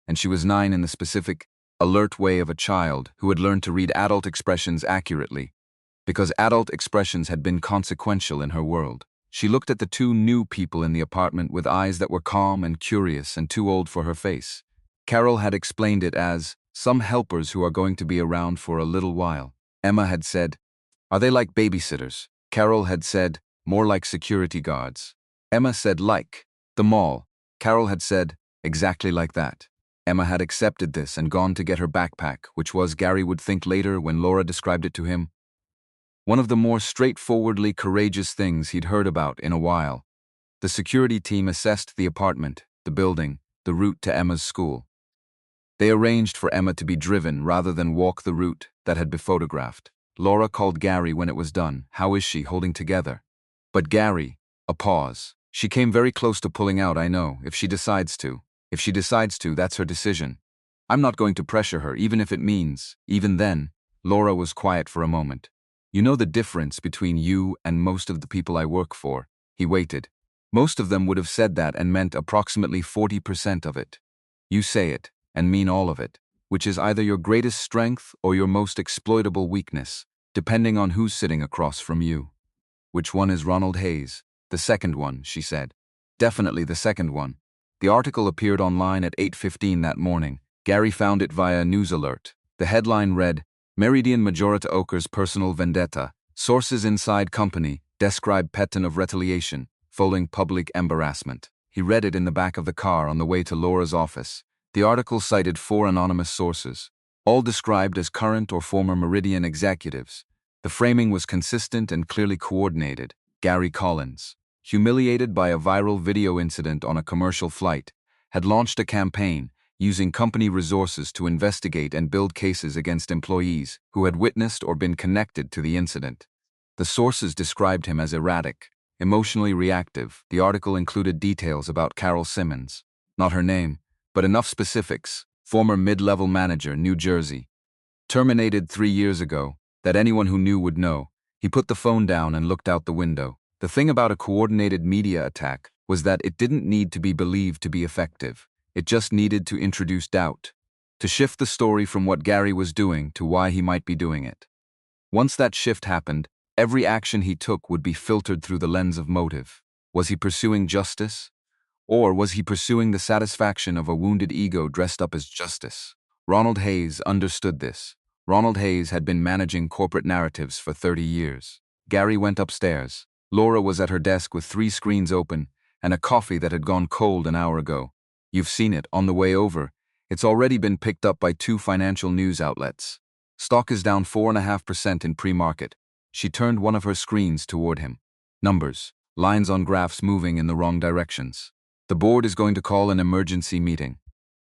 A: and she was 9 in the specific, alert way of a child who had learned to read adult expressions accurately, because adult expressions had been consequential in her world. She looked at the 2 new people in the apartment with eyes that were calm and curious and too old for her face. Carol had explained it as, some helpers who are going to be around for a little while. Emma had said, are they like babysitters? Carol had said, more like security guards. Emma said like, the mall. Carol had said, exactly like that. Emma had accepted this and gone to get her backpack, which was, Gary would think later when Laura described it to him, one of the more straightforwardly courageous things he'd heard about in a while. The security team assessed the apartment, the building, the route to Emma's school. They arranged for Emma to be driven rather than walk the route that had been photographed. Laura called Gary when it was done. How is she, holding together? But Gary, a pause. She came very close to pulling out, I know, if she decides to. If she decides to, that's her decision. I'm not going to pressure her, even if it means. Even then, Laura was quiet for a moment. You know the difference between you and most of the people I work for. He waited. Most of them would have said that and meant approximately 40% of it. You say it, and mean all of it, which is either your greatest strength or your most exploitable weakness, depending on who's sitting across from you. Which one is Ronald Hayes? The second one, she said. Definitely the second one. The article appeared online at 8:15 that morning. Gary found it via news alert. The headline read, Meridian Majorita Oker's personal vendetta. Sources inside company describe pattern of retaliation, following public embarrassment. He read it in the back of the car on the way to Laura's office. The article cited 4 anonymous sources, all described as current or former Meridian executives. The framing was consistent and clearly coordinated. Gary Collins, humiliated by a viral video incident on a commercial flight, had launched a campaign using company resources to investigate and build cases against employees who had witnessed or been connected to the incident. The sources described him as erratic, emotionally reactive. The article included details about Carol Simmons, not her name, but enough specifics. Former mid-level manager, New Jersey. Terminated 3 years ago, that anyone who knew would know. He put the phone down and looked out the window. The thing about a coordinated media attack was that it didn't need to be believed to be effective. It just needed to introduce doubt, to shift the story from what Gary was doing to why he might be doing it. Once that shift happened, every action he took would be filtered through the lens of motive. Was he pursuing justice? Or was he pursuing the satisfaction of a wounded ego dressed up as justice? Ronald Hayes understood this. Ronald Hayes had been managing corporate narratives for 30 years. Gary went upstairs. Laura was at her desk with 3 screens open and a coffee that had gone cold an hour ago. You've seen it on the way over. It's already been picked up by 2 financial news outlets. Stock is down 4.5% in pre-market. She turned one of her screens toward him. Numbers, lines on graphs moving in the wrong directions. The board is going to call an emergency meeting.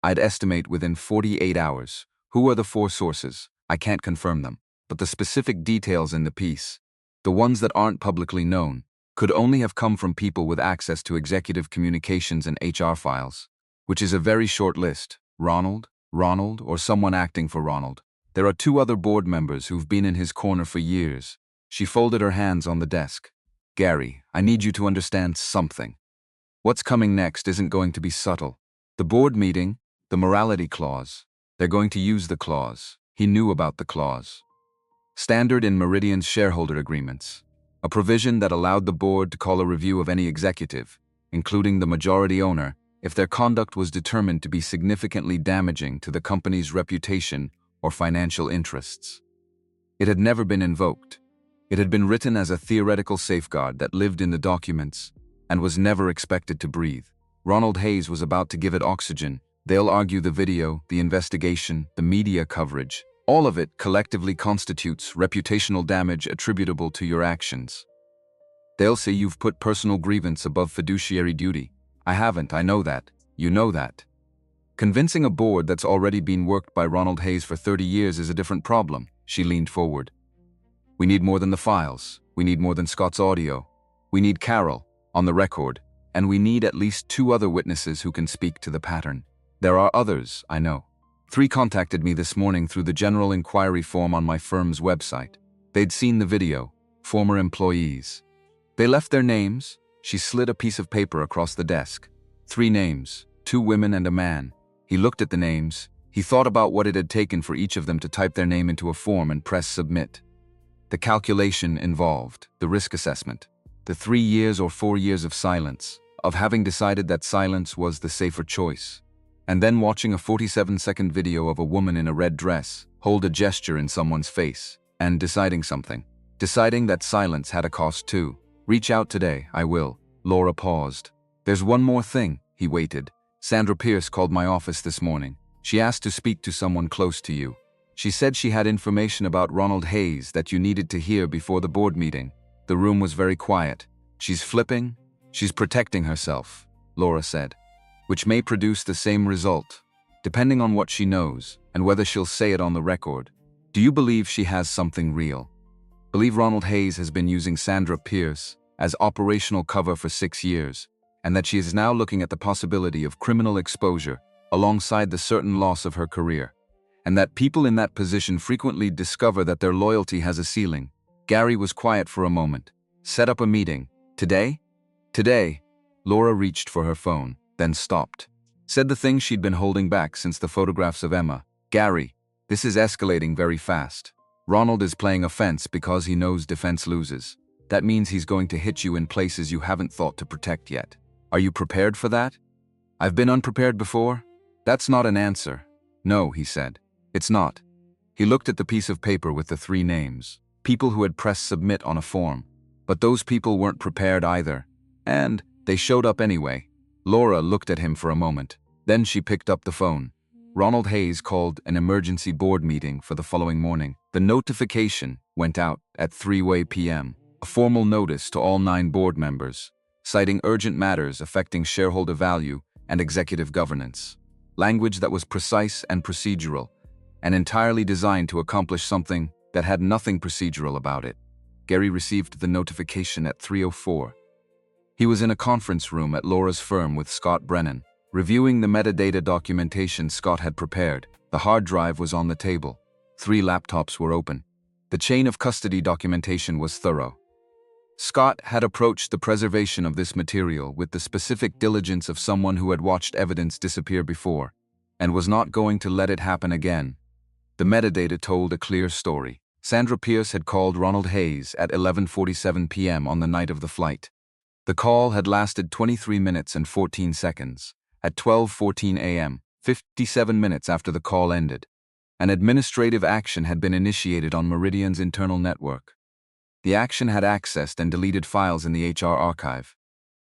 A: I'd estimate within 48 hours. Who are the 4 sources? I can't confirm them, but the specific details in the piece, the ones that aren't publicly known, could only have come from people with access to executive communications and HR files, which is a very short list. Ronald, or someone acting for Ronald. There are 2 other board members who've been in his corner for years. She folded her hands on the desk. Gary, I need you to understand something. What's coming next isn't going to be subtle. The board meeting, the morality clause. They're going to use the clause. He knew about the clause. Standard in Meridian's shareholder agreements. a provision that allowed the board to call a review of any executive, including the majority owner, if their conduct was determined to be significantly damaging to the company's reputation or financial interests. It had never been invoked. It had been written as a theoretical safeguard that lived in the documents and was never expected to breathe. Ronald Hayes was about to give it oxygen. They'll argue the video, the investigation, the media coverage. All of it collectively constitutes reputational damage attributable to your actions. They'll say you've put personal grievance above fiduciary duty. I haven't, I know that. You know that. Convincing a board that's already been worked by Ronald Hayes for 30 years is a different problem. She leaned forward. We need more than the files. We need more than Scott's audio. We need Carol, on the record, and we need at least 2 other witnesses who can speak to the pattern. There are others, I know. 3 contacted me this morning through the general inquiry form on my firm's website. They'd seen the video, former employees. They left their names. She slid a piece of paper across the desk. 3 names, 2 women and a man. He looked at the names. He thought about what it had taken for each of them to type their name into a form and press submit. The calculation involved, the risk assessment, the 3 years or 4 years of silence, of having decided that silence was the safer choice. And then watching a 47-second video of a woman in a red dress hold a gesture in someone's face, and deciding something. Deciding that silence had a cost too. Reach out today, I will. Laura paused. There's one more thing, he waited. Sandra Pierce called my office this morning. She asked to speak to someone close to you. She said she had information about Ronald Hayes that you needed to hear before the board meeting. The room was very quiet. She's flipping. She's protecting herself, Laura said, which may produce the same result, depending on what she knows and whether she'll say it on the record. Do you believe she has something real? Believe Ronald Hayes has been using Sandra Pierce as operational cover for 6 years, and that she is now looking at the possibility of criminal exposure alongside the certain loss of her career, and that people in that position frequently discover that their loyalty has a ceiling. Gary was quiet for a moment. Set up a meeting. Today? Today. Laura reached for her phone, then stopped. Said the thing she'd been holding back since the photographs of Emma. Gary, this is escalating very fast. Ronald is playing offense because he knows defense loses. That means he's going to hit you in places you haven't thought to protect yet. Are you prepared for that? I've been unprepared before. That's not an answer. No, he said. It's not. He looked at the piece of paper with the 3 names. People who had pressed submit on a form. But those people weren't prepared either. And they showed up anyway. Laura looked at him for a moment. Then she picked up the phone. Ronald Hayes called an emergency board meeting for the following morning. The notification went out at 3 p.m. A formal notice to all 9 board members, citing urgent matters affecting shareholder value and executive governance. Language that was precise and procedural, and entirely designed to accomplish something that had nothing procedural about it. Gary received the notification at 3:04. He was in a conference room at Laura's firm with Scott Brennan, reviewing the metadata documentation Scott had prepared. The hard drive was on the table. 3 laptops were open. The chain of custody documentation was thorough. Scott had approached the preservation of this material with the specific diligence of someone who had watched evidence disappear before, and was not going to let it happen again. The metadata told a clear story. Sandra Pierce had called Ronald Hayes at 11:47 p.m. on the night of the flight. The call had lasted 23 minutes and 14 seconds. At 12:14 a.m., 57 minutes after the call ended, an administrative action had been initiated on Meridian's internal network. The action had accessed and deleted files in the HR archive.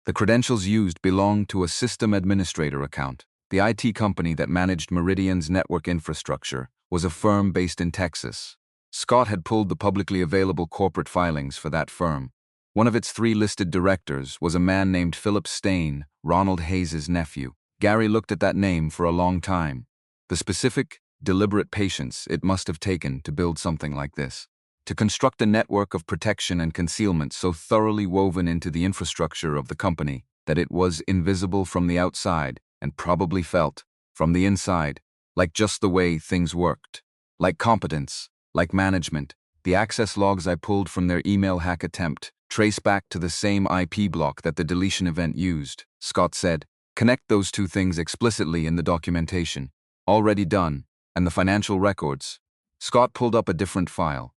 A: The credentials used belonged to a system administrator account. The IT company that managed Meridian's network infrastructure was a firm based in Texas. Scott had pulled the publicly available corporate filings for that firm. One of its 3 listed directors was a man named Philip Stain, Ronald Hayes' nephew. Gary looked at that name for a long time. The specific, deliberate patience it must have taken to build something like this. To construct a network of protection and concealment so thoroughly woven into the infrastructure of the company that it was invisible from the outside and probably felt, from the inside, like just the way things worked. Like competence, like management. The access logs I pulled from their email hack attempt trace back to the same IP block that the deletion event used, Scott said. Connect those 2 things explicitly in the documentation. Already done. And the financial records. Scott pulled up a different file.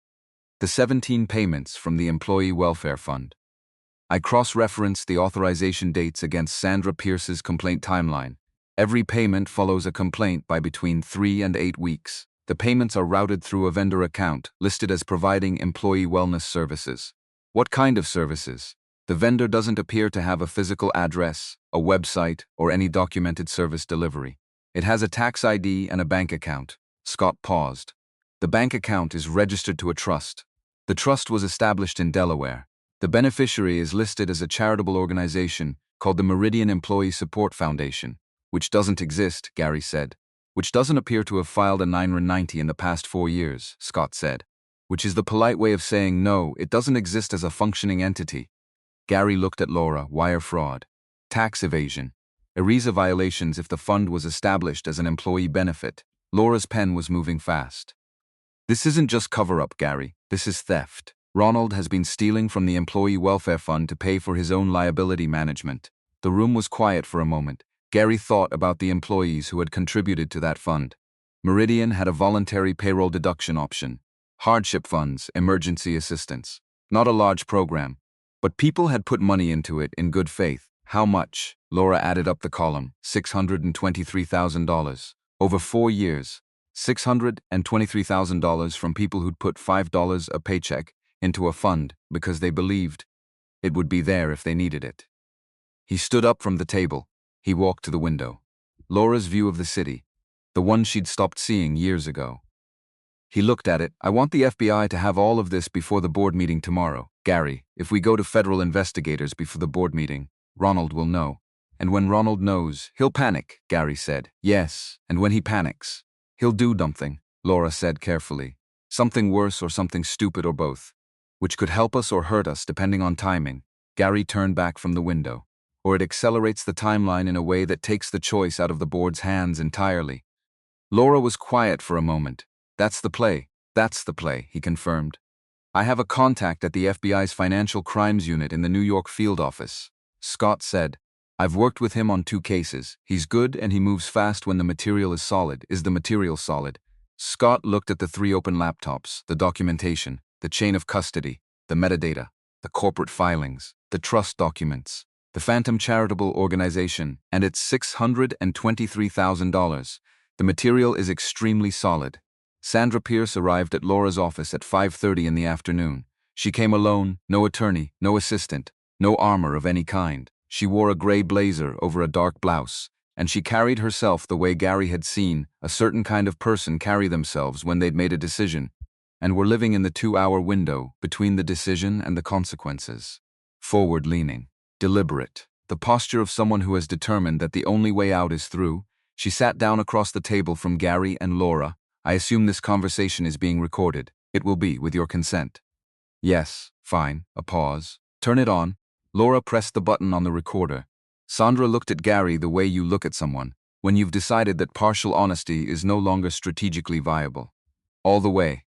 A: The 17 payments from the Employee Welfare Fund. I cross-referenced the authorization dates against Sandra Pierce's complaint timeline. Every payment follows a complaint by between 3 and 8 weeks. The payments are routed through a vendor account listed as providing employee wellness services. What kind of services? The vendor doesn't appear to have a physical address, a website, or any documented service delivery. It has a tax ID and a bank account. Scott paused. The bank account is registered to a trust. The trust was established in Delaware. The beneficiary is listed as a charitable organization called the Meridian Employee Support Foundation, which doesn't exist, Gary said. Which doesn't appear to have filed a 990 in the past 4 years, Scott said. Which is the polite way of saying no, it doesn't exist as a functioning entity. Gary looked at Laura. Wire fraud. Tax evasion. ERISA violations if the fund was established as an employee benefit. Laura's pen was moving fast. This isn't just cover-up, Gary. This is theft. Ronald has been stealing from the Employee Welfare Fund to pay for his own liability management. The room was quiet for a moment. Gary thought about the employees who had contributed to that fund. Meridian had a voluntary payroll deduction option. Hardship funds, emergency assistance. Not a large program. But people had put money into it in good faith. How much? Laura added up the column. $623,000. Over 4 years. $623,000 from people who'd put $5 a paycheck into a fund because they believed it would be there if they needed it. He stood up from the table. He walked to the window. Laura's view of the city. The one she'd stopped seeing years ago. He looked at it. I want the FBI to have all of this before the board meeting tomorrow. Gary, if we go to federal investigators before the board meeting, Ronald will know. And when Ronald knows, he'll panic, Gary said. Yes, and when he panics, he'll do something, Laura said carefully. Something worse or something stupid or both. Which could help us or hurt us depending on timing. Gary turned back from the window. Or it accelerates the timeline in a way that takes the choice out of the board's hands entirely. Laura was quiet for a moment. That's the play, he confirmed. I have a contact at the FBI's Financial Crimes Unit in the New York field office. Scott said. I've worked with him on 2 cases. He's good and he moves fast when the material is solid. Is the material solid? Scott looked at the 3 open laptops, the documentation, the chain of custody, the metadata, the corporate filings, the trust documents, the Phantom Charitable Organization, and it's $623,000. The material is extremely solid. Sandra Pierce arrived at Laura's office at 5:30 in the afternoon. She came alone, no attorney, no assistant, no armor of any kind. She wore a gray blazer over a dark blouse, and she carried herself the way Gary had seen a certain kind of person carry themselves when they'd made a decision, and were living in the 2-hour window between the decision and the consequences. Forward-leaning, deliberate, the posture of someone who has determined that the only way out is through. She sat down across the table from Gary and Laura. I assume this conversation is being recorded. It will be, with your consent. Yes, fine, a pause. Turn it on. Laura pressed the button on the recorder. Sandra looked at Gary the way you look at someone, when you've decided that partial honesty is no longer strategically viable. All the way.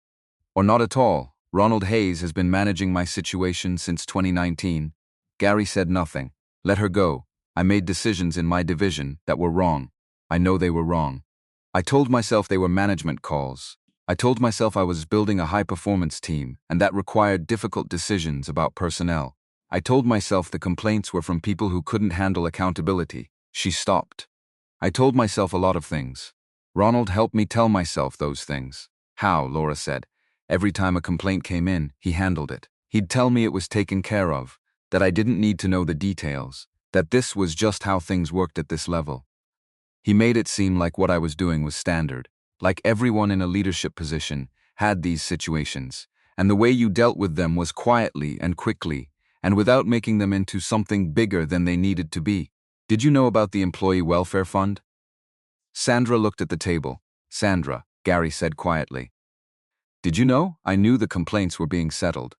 A: Or not at all. Ronald Hayes has been managing my situation since 2019. Gary said nothing. Let her go. I made decisions in my division that were wrong. I know they were wrong. I told myself they were management calls. I told myself I was building a high-performance team, and that required difficult decisions about personnel. I told myself the complaints were from people who couldn't handle accountability. She stopped. I told myself a lot of things. Ronald helped me tell myself those things. How? Laura said. Every time a complaint came in, he handled it. He'd tell me it was taken care of, that I didn't need to know the details, that this was just how things worked at this level. He made it seem like what I was doing was standard, like everyone in a leadership position had these situations, and the way you dealt with them was quietly and quickly, and without making them into something bigger than they needed to be. Did you know about the Employee Welfare Fund? Sandra looked at the table. Sandra, Gary said quietly. Did you know? I knew the complaints were being settled.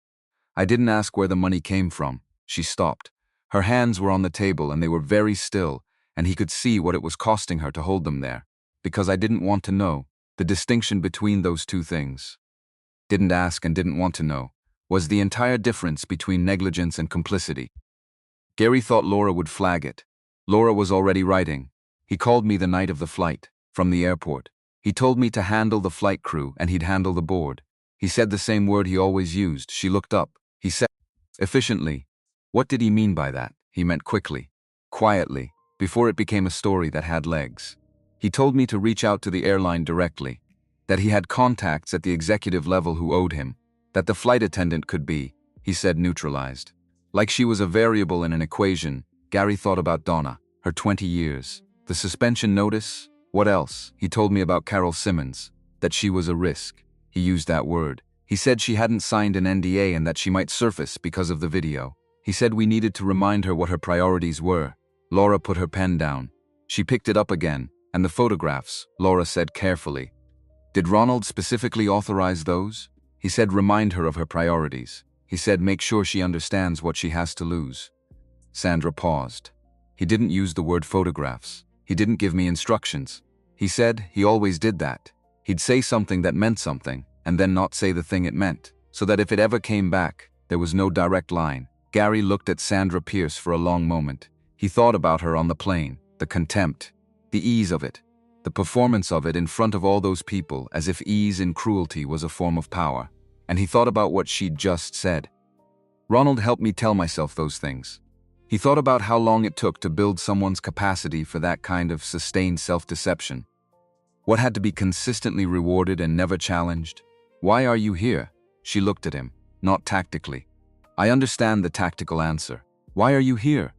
A: I didn't ask where the money came from. She stopped. Her hands were on the table and they were very still, and he could see what it was costing her to hold them there. Because I didn't want to know the distinction between those 2 things. Didn't ask and didn't want to know was the entire difference between negligence and complicity. Gary thought Laura would flag it. Laura was already writing. He called me the night of the flight, from the airport. He told me to handle the flight crew and he'd handle the board. He said the same word he always used. She looked up. He said, efficiently. What did he mean by that? He meant quickly, quietly, before it became a story that had legs. He told me to reach out to the airline directly, that he had contacts at the executive level who owed him, that the flight attendant could be, he said, neutralized. Like she was a variable in an equation, Gary thought about Donna, her 20 years. The suspension notice? What else? He told me about Carol Simmons, that she was a risk. He used that word. He said she hadn't signed an NDA and that she might surface because of the video. He said we needed to remind her what her priorities were. Laura put her pen down. She picked it up again, and the photographs, Laura said carefully. Did Ronald specifically authorize those? He said remind her of her priorities. He said make sure she understands what she has to lose. Sandra paused. He didn't use the word photographs. He didn't give me instructions. He said he always did that. He'd say something that meant something, and then not say the thing it meant, so that if it ever came back, there was no direct line. Gary looked at Sandra Pierce for a long moment. He thought about her on the plane, the contempt, the ease of it, the performance of it in front of all those people as if ease in cruelty was a form of power. And he thought about what she'd just said. Ronald helped me tell myself those things. He thought about how long it took to build someone's capacity for that kind of sustained self-deception. What had to be consistently rewarded and never challenged? Why are you here? She looked at him, not tactically. I understand the tactical answer. Why are you here?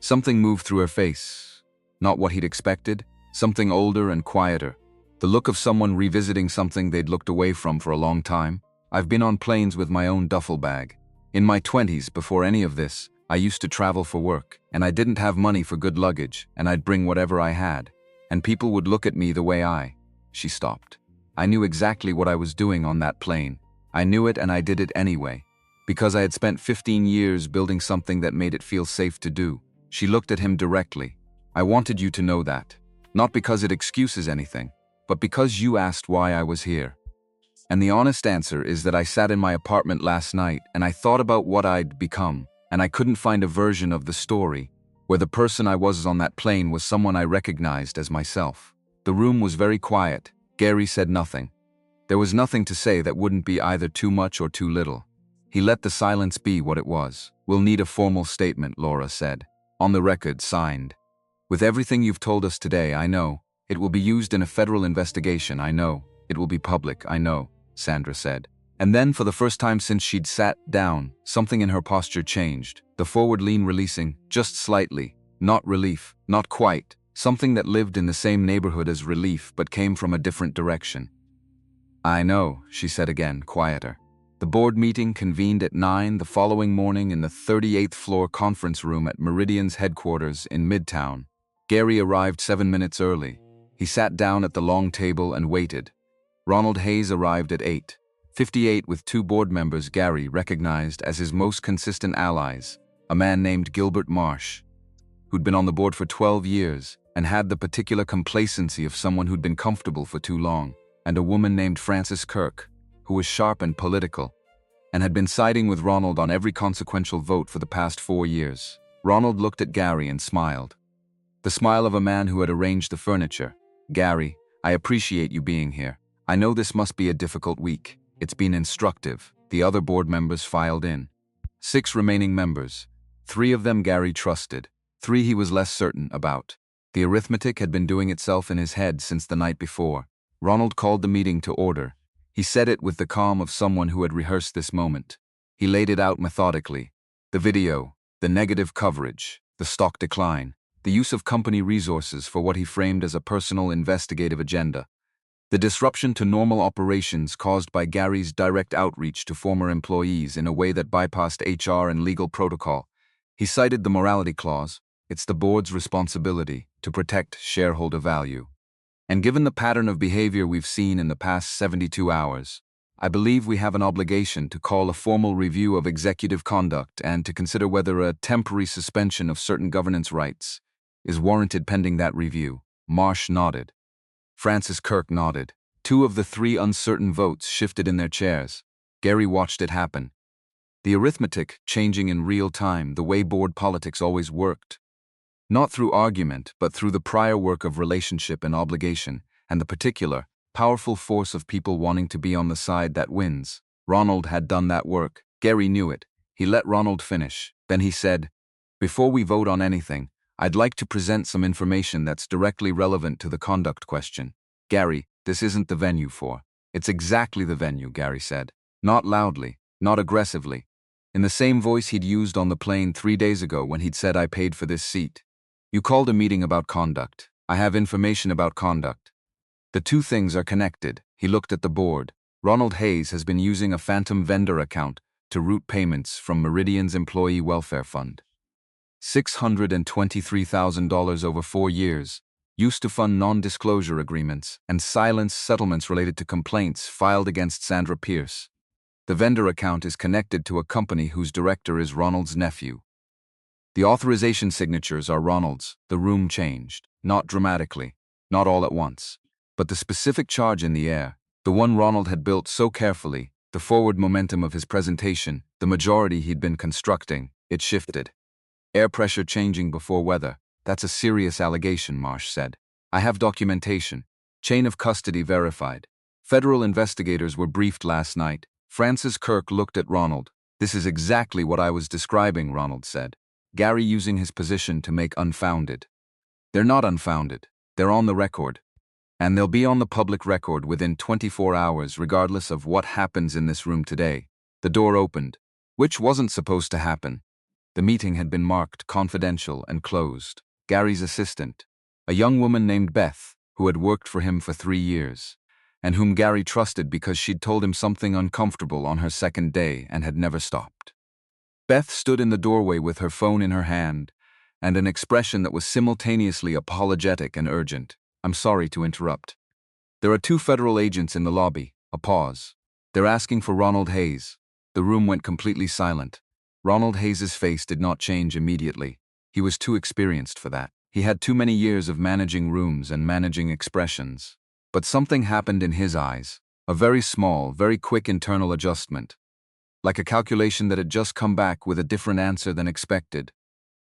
A: Something moved through her face. Not what he'd expected, something older and quieter. The look of someone revisiting something they'd looked away from for a long time. I've been on planes with my own duffel bag. In my 20s, before any of this, I used to travel for work, and I didn't have money for good luggage, and I'd bring whatever I had. And people would look at me the way She stopped. I knew exactly what I was doing on that plane. I knew it and I did it anyway. Because I had spent 15 years building something that made it feel safe to do. She looked at him directly. I wanted you to know that. Not because it excuses anything, but because you asked why I was here. And the honest answer is that I sat in my apartment last night and I thought about what I'd become, and I couldn't find a version of the story where the person I was on that plane was someone I recognized as myself. The room was very quiet. Gary said nothing. There was nothing to say that wouldn't be either too much or too little. He let the silence be what it was. We'll need a formal statement, Laura said. On the record, signed. With everything you've told us today, I know. It will be used in a federal investigation, I know. It will be public, I know, Sandra said. And then, for the first time since she'd sat down, something in her posture changed. The forward lean releasing, just slightly. Not relief, not quite. Something that lived in the same neighborhood as relief but came from a different direction. I know, she said again, quieter. The board meeting convened at 9 the following morning in the 38th floor conference room at Meridian's headquarters in Midtown. Gary arrived 7 minutes early. He sat down at the long table and waited. Ronald Hayes arrived at 8:58 with two board members Gary recognized as his most consistent allies, a man named Gilbert Marsh, who'd been on the board for 12 years and had the particular complacency of someone who'd been comfortable for too long, and a woman named Frances Kirk, who was sharp and political, and had been siding with Ronald on every consequential vote for the past 4 years. Ronald looked at Gary and smiled. The smile of a man who had arranged the furniture. Gary, I appreciate you being here. I know this must be a difficult week. It's been instructive. The other board members filed in. 6 remaining members. 3 of them Gary trusted. 3 he was less certain about. The arithmetic had been doing itself in his head since the night before. Ronald called the meeting to order. He said it with the calm of someone who had rehearsed this moment. He laid it out methodically. The video, the negative coverage, the stock decline, the use of company resources for what he framed as a personal investigative agenda. The disruption to normal operations caused by Gary's direct outreach to former employees in a way that bypassed HR and legal protocol. He cited the morality clause. It's the board's responsibility to protect shareholder value. And given the pattern of behavior we've seen in the past 72 hours, I believe we have an obligation to call a formal review of executive conduct and to consider whether a temporary suspension of certain governance rights is warranted pending that review. Marsh nodded. Frances Kirk nodded. 2 of the 3 uncertain votes shifted in their chairs. Gary watched it happen. The arithmetic changing in real time, the way board politics always worked. Not through argument, but through the prior work of relationship and obligation, and the particular, Powerful force of people wanting to be on the side that wins. Ronald had done that work. Gary knew it. He let Ronald finish. Then he said, "Before we vote on anything, I'd like to present some information that's directly relevant to the conduct question." "Gary, this isn't the venue for." "It's exactly the venue," Gary said. Not loudly, not aggressively. In the same voice he'd used on the plane 3 days ago when he'd said, "I paid for this seat." "You called a meeting about conduct. I have information about conduct. The two things are connected." He looked at the board. Ronald Hayes has been using a phantom vendor account to route payments from Meridian's Employee Welfare Fund. $623,000 over 4 years, used to fund non-disclosure agreements and silence settlements related to complaints filed against Sandra Pierce. The vendor account is connected to a company whose director is Ronald's nephew. The authorization signatures are Ronald's. The room changed. Not dramatically, not all at once. But the specific charge in the air, the one Ronald had built so carefully, the forward momentum of his presentation, the majority he'd been constructing, it shifted. Air pressure changing before weather. "That's a serious allegation," Marsh said. "I have documentation. Chain of custody verified. Federal investigators were briefed last night." Francis Kirk looked at Ronald. "This is exactly what I was describing," Ronald said. Gary using his position to make unfounded. "They're not unfounded. They're on the record. And they'll be on the public record within 24 hours regardless of what happens in this room today." The door opened, which wasn't supposed to happen. The meeting had been marked confidential and closed. Gary's assistant, a young woman named Beth, who had worked for him for 3 years, and whom Gary trusted because she'd told him something uncomfortable on her second day and had never stopped. Beth stood in the doorway with her phone in her hand and an expression that was simultaneously apologetic and urgent. "I'm sorry to interrupt. There are 2 federal agents in the lobby." A pause. "They're asking for Ronald Hayes." The room went completely silent. Ronald Hayes's face did not change immediately. He was too experienced for that. He had too many years of managing rooms and managing expressions. But something happened in his eyes. A very small, very quick internal adjustment. Like a calculation that had just come back with a different answer than expected.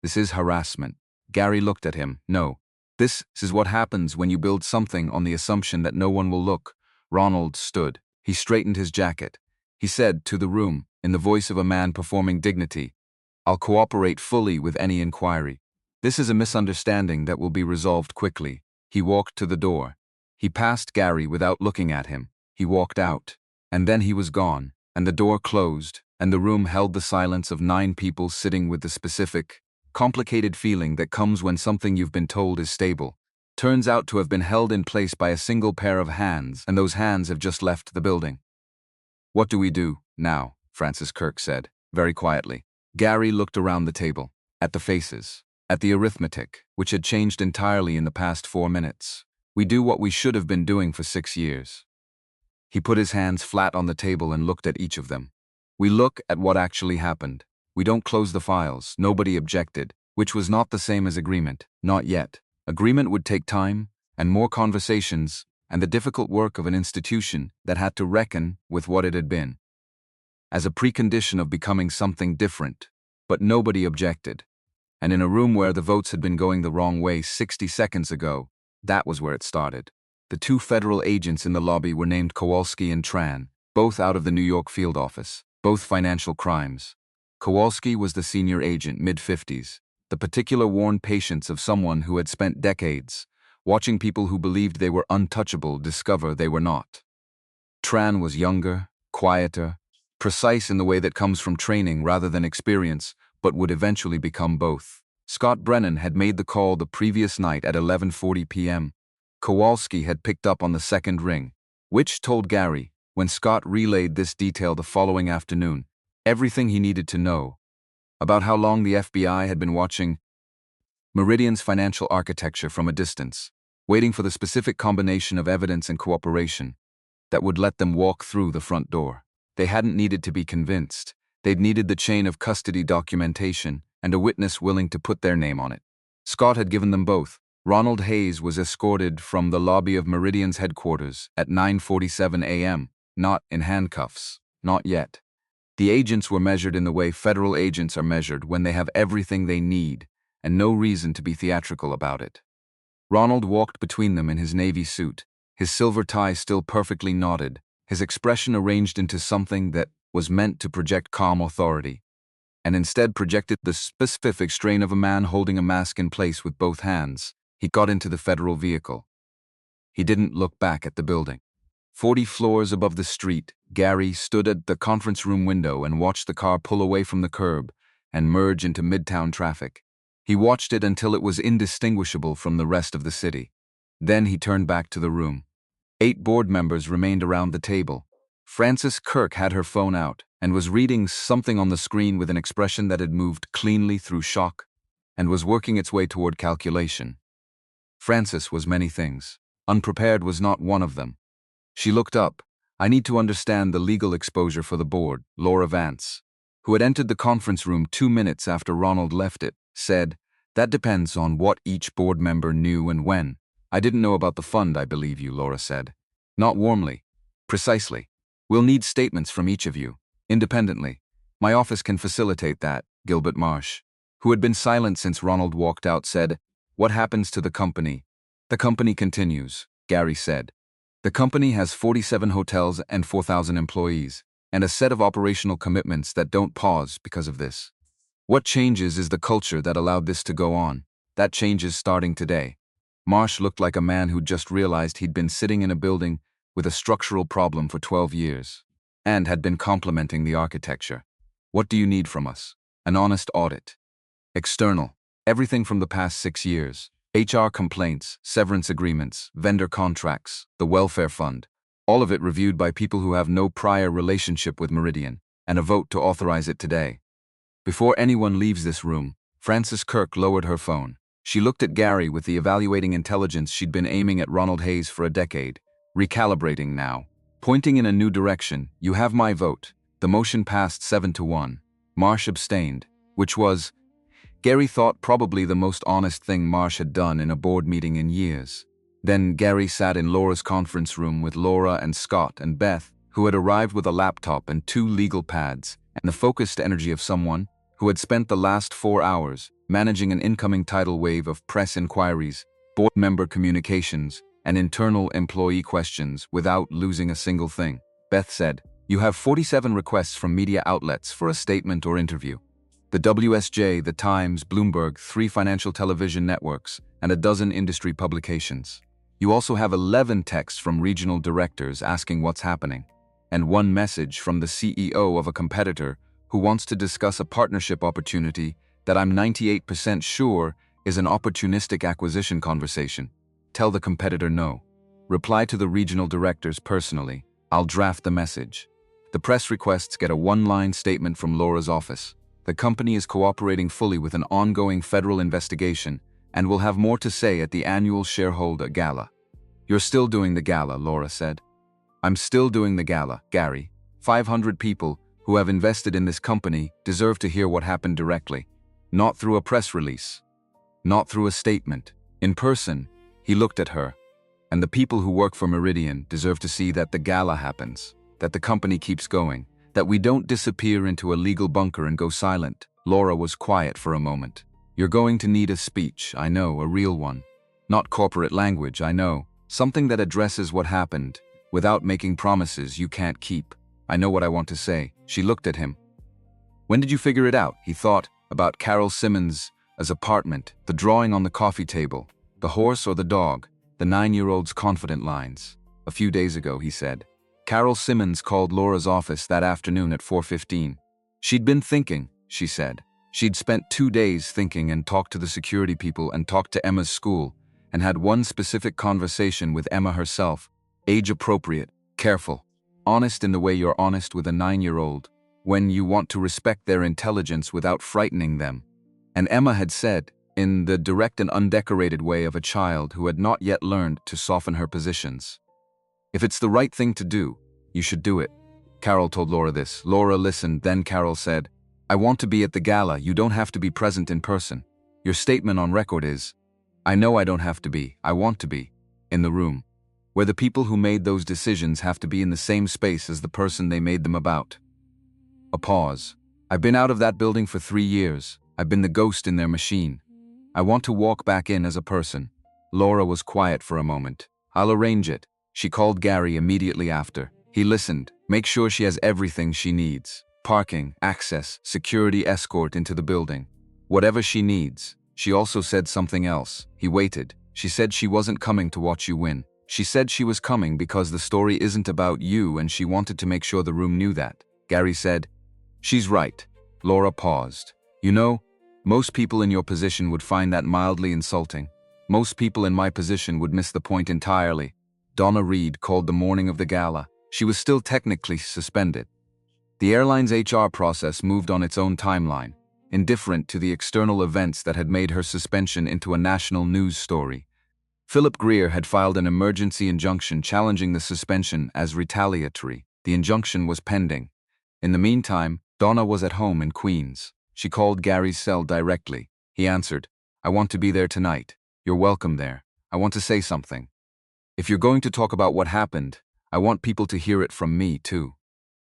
A: "This is harassment." Gary looked at him. "No. This is what happens when you build something on the assumption that no one will look." Ronald stood. He straightened his jacket. He said to the room, in the voice of a man performing dignity, "I'll cooperate fully with any inquiry. This is a misunderstanding that will be resolved quickly." He walked to the door. He passed Gary without looking at him. He walked out. And then he was gone, and the door closed, and the room held the silence of 9 people sitting with the specific, complicated feeling that comes when something you've been told is stable turns out to have been held in place by a single pair of hands, and those hands have just left the building. "What do we do now?" Francis Kirk said, very quietly. Gary looked around the table, at the faces, at the arithmetic, which had changed entirely in the past 4 minutes. "We do what we should have been doing for 6 years. He put his hands flat on the table and looked at each of them. "We look at what actually happened. We don't close the files." Nobody objected, which was not the same as agreement. Not yet. Agreement would take time, and more conversations, and the difficult work of an institution that had to reckon with what it had been, as a precondition of becoming something different. But nobody objected. And in a room where the votes had been going the wrong way 60 seconds ago, that was where it started. The 2 federal agents in the lobby were named Kowalski and Tran, both out of the New York field office, both financial crimes. Kowalski was the senior agent, mid-50s, the particular worn patience of someone who had spent decades watching people who believed they were untouchable discover they were not. Tran was younger, quieter, precise in the way that comes from training rather than experience, but would eventually become both. Scott Brennan had made the call the previous night at 11:40 p.m. Kowalski had picked up on the second ring, which told Gary, when Scott relayed this detail the following afternoon, everything he needed to know about how long the FBI had been watching Meridian's financial architecture from a distance, waiting for the specific combination of evidence and cooperation that would let them walk through the front door. They hadn't needed to be convinced. They'd needed the chain of custody documentation and a witness willing to put their name on it. Scott had given them both. Ronald Hayes was escorted from the lobby of Meridian's headquarters at 9:47 a.m., not in handcuffs, not yet. The agents were measured in the way federal agents are measured when they have everything they need and no reason to be theatrical about it. Ronald walked between them in his navy suit, his silver tie still perfectly knotted, his expression arranged into something that was meant to project calm authority, and instead projected the specific strain of a man holding a mask in place with both hands. He got into the federal vehicle. He didn't look back at the building. 40 floors above the street, Gary stood at the conference room window and watched the car pull away from the curb and merge into midtown traffic. He watched it until it was indistinguishable from the rest of the city. Then he turned back to the room. 8 board members remained around the table. Frances Kirk had her phone out and was reading something on the screen with an expression that had moved cleanly through shock and was working its way toward calculation. Frances was many things. Unprepared was not one of them. She looked up. "I need to understand the legal exposure for the board," Laura Vance, who had entered the conference room 2 minutes after Ronald left it, said. "That depends on what each board member knew and when." "I didn't know about the fund, I believe you," Laura said. Not warmly. "Precisely. We'll need statements from each of you, independently. My office can facilitate that," Gilbert Marsh, who had been silent since Ronald walked out, said. "What happens to the company?" "The company continues," Gary said. "The company has 47 hotels and 4,000 employees, and a set of operational commitments that don't pause because of this. What changes is the culture that allowed this to go on. That changes starting today." Marsh looked like a man who'd just realized he'd been sitting in a building with a structural problem for 12 years, and had been complimenting the architecture. "What do you need from us?" "An honest audit. External. Everything from the past 6 years. HR complaints, severance agreements, vendor contracts, the welfare fund. All of it reviewed by people who have no prior relationship with Meridian, and a vote to authorize it today." Before anyone leaves this room, Frances Kirk lowered her phone. She looked at Gary with the evaluating intelligence she'd been aiming at Ronald Hayes for a decade, recalibrating now, pointing in a new direction. "You have my vote." The motion passed 7-1. Marsh abstained, which was, Gary thought, probably the most honest thing Marsh had done in a board meeting in years. Then Gary sat in Laura's conference room with Laura and Scott and Beth, who had arrived with a laptop and 2 legal pads, and the focused energy of someone who had spent the last 4 hours managing an incoming tidal wave of press inquiries, board member communications, and internal employee questions without losing a single thing. Beth said, "You have 47 requests from media outlets for a statement or interview. The WSJ, The Times, Bloomberg, 3 financial television networks, and a dozen industry publications. You also have 11 texts from regional directors asking what's happening, and 1 message from the CEO of a competitor who wants to discuss a partnership opportunity that I'm 98% sure is an opportunistic acquisition conversation. Tell the competitor no. Reply to the regional directors personally. I'll draft the message." The press requests get a 1-line statement from Laura's office. The company is cooperating fully with an ongoing federal investigation and will have more to say at the annual shareholder gala. "You're still doing the gala," Laura said. "I'm still doing the gala, Gary. 500 people who have invested in this company deserve to hear what happened directly. Not through a press release. Not through a statement. In person." He looked at her. "And the people who work for Meridian deserve to see that the gala happens, that the company keeps going, that we don't disappear into a legal bunker and go silent." Laura was quiet for a moment. "You're going to need a speech, I know, a real one. Not corporate language, I know. Something that addresses what happened, without making promises you can't keep. I know what I want to say." She looked at him. "When did you figure it out?" He thought about Carol Simmons' apartment, the drawing on the coffee table, the horse or the dog, the 9-year-old's confident lines. "A few days ago," he said. Carol Simmons called Laura's office that afternoon at 4:15. "She'd been thinking," she said. She'd spent 2 days thinking and talked to the security people and talked to Emma's school and had one specific conversation with Emma herself, age-appropriate, careful, honest in the way you're honest with a 9-year-old, when you want to respect their intelligence without frightening them. And Emma had said, in the direct and undecorated way of a child who had not yet learned to soften her positions, "If it's the right thing to do, you should do it." Carol told Laura this. Laura listened, then Carol said, "I want to be at the gala. You don't have to be present in person. Your statement on record is, I know I don't have to be, I want to be, in the room, where the people who made those decisions have to be in the same space as the person they made them about." A pause. "I've been out of that building for 3 years. I've been the ghost in their machine. I want to walk back in as a person." Laura was quiet for a moment. "I'll arrange it." She called Gary immediately after. He listened. Make sure she has everything she needs. Parking, access, security escort into the building. Whatever she needs. She also said something else. He waited. She said she wasn't coming to watch you win. She said she was coming because the story isn't about you and she wanted to make sure the room knew that. Gary said, "She's right." Laura paused. "You know, most people in your position would find that mildly insulting. Most people in my position would miss the point entirely." Donna Reed called the morning of the gala. She was still technically suspended. The airline's HR process moved on its own timeline, indifferent to the external events that had made her suspension into a national news story. Philip Greer had filed an emergency injunction challenging the suspension as retaliatory. The injunction was pending. In the meantime, Donna was at home in Queens. She called Gary's cell directly. He answered, "I want to be there tonight. You're welcome there. I want to say something. If you're going to talk about what happened, I want people to hear it from me, too."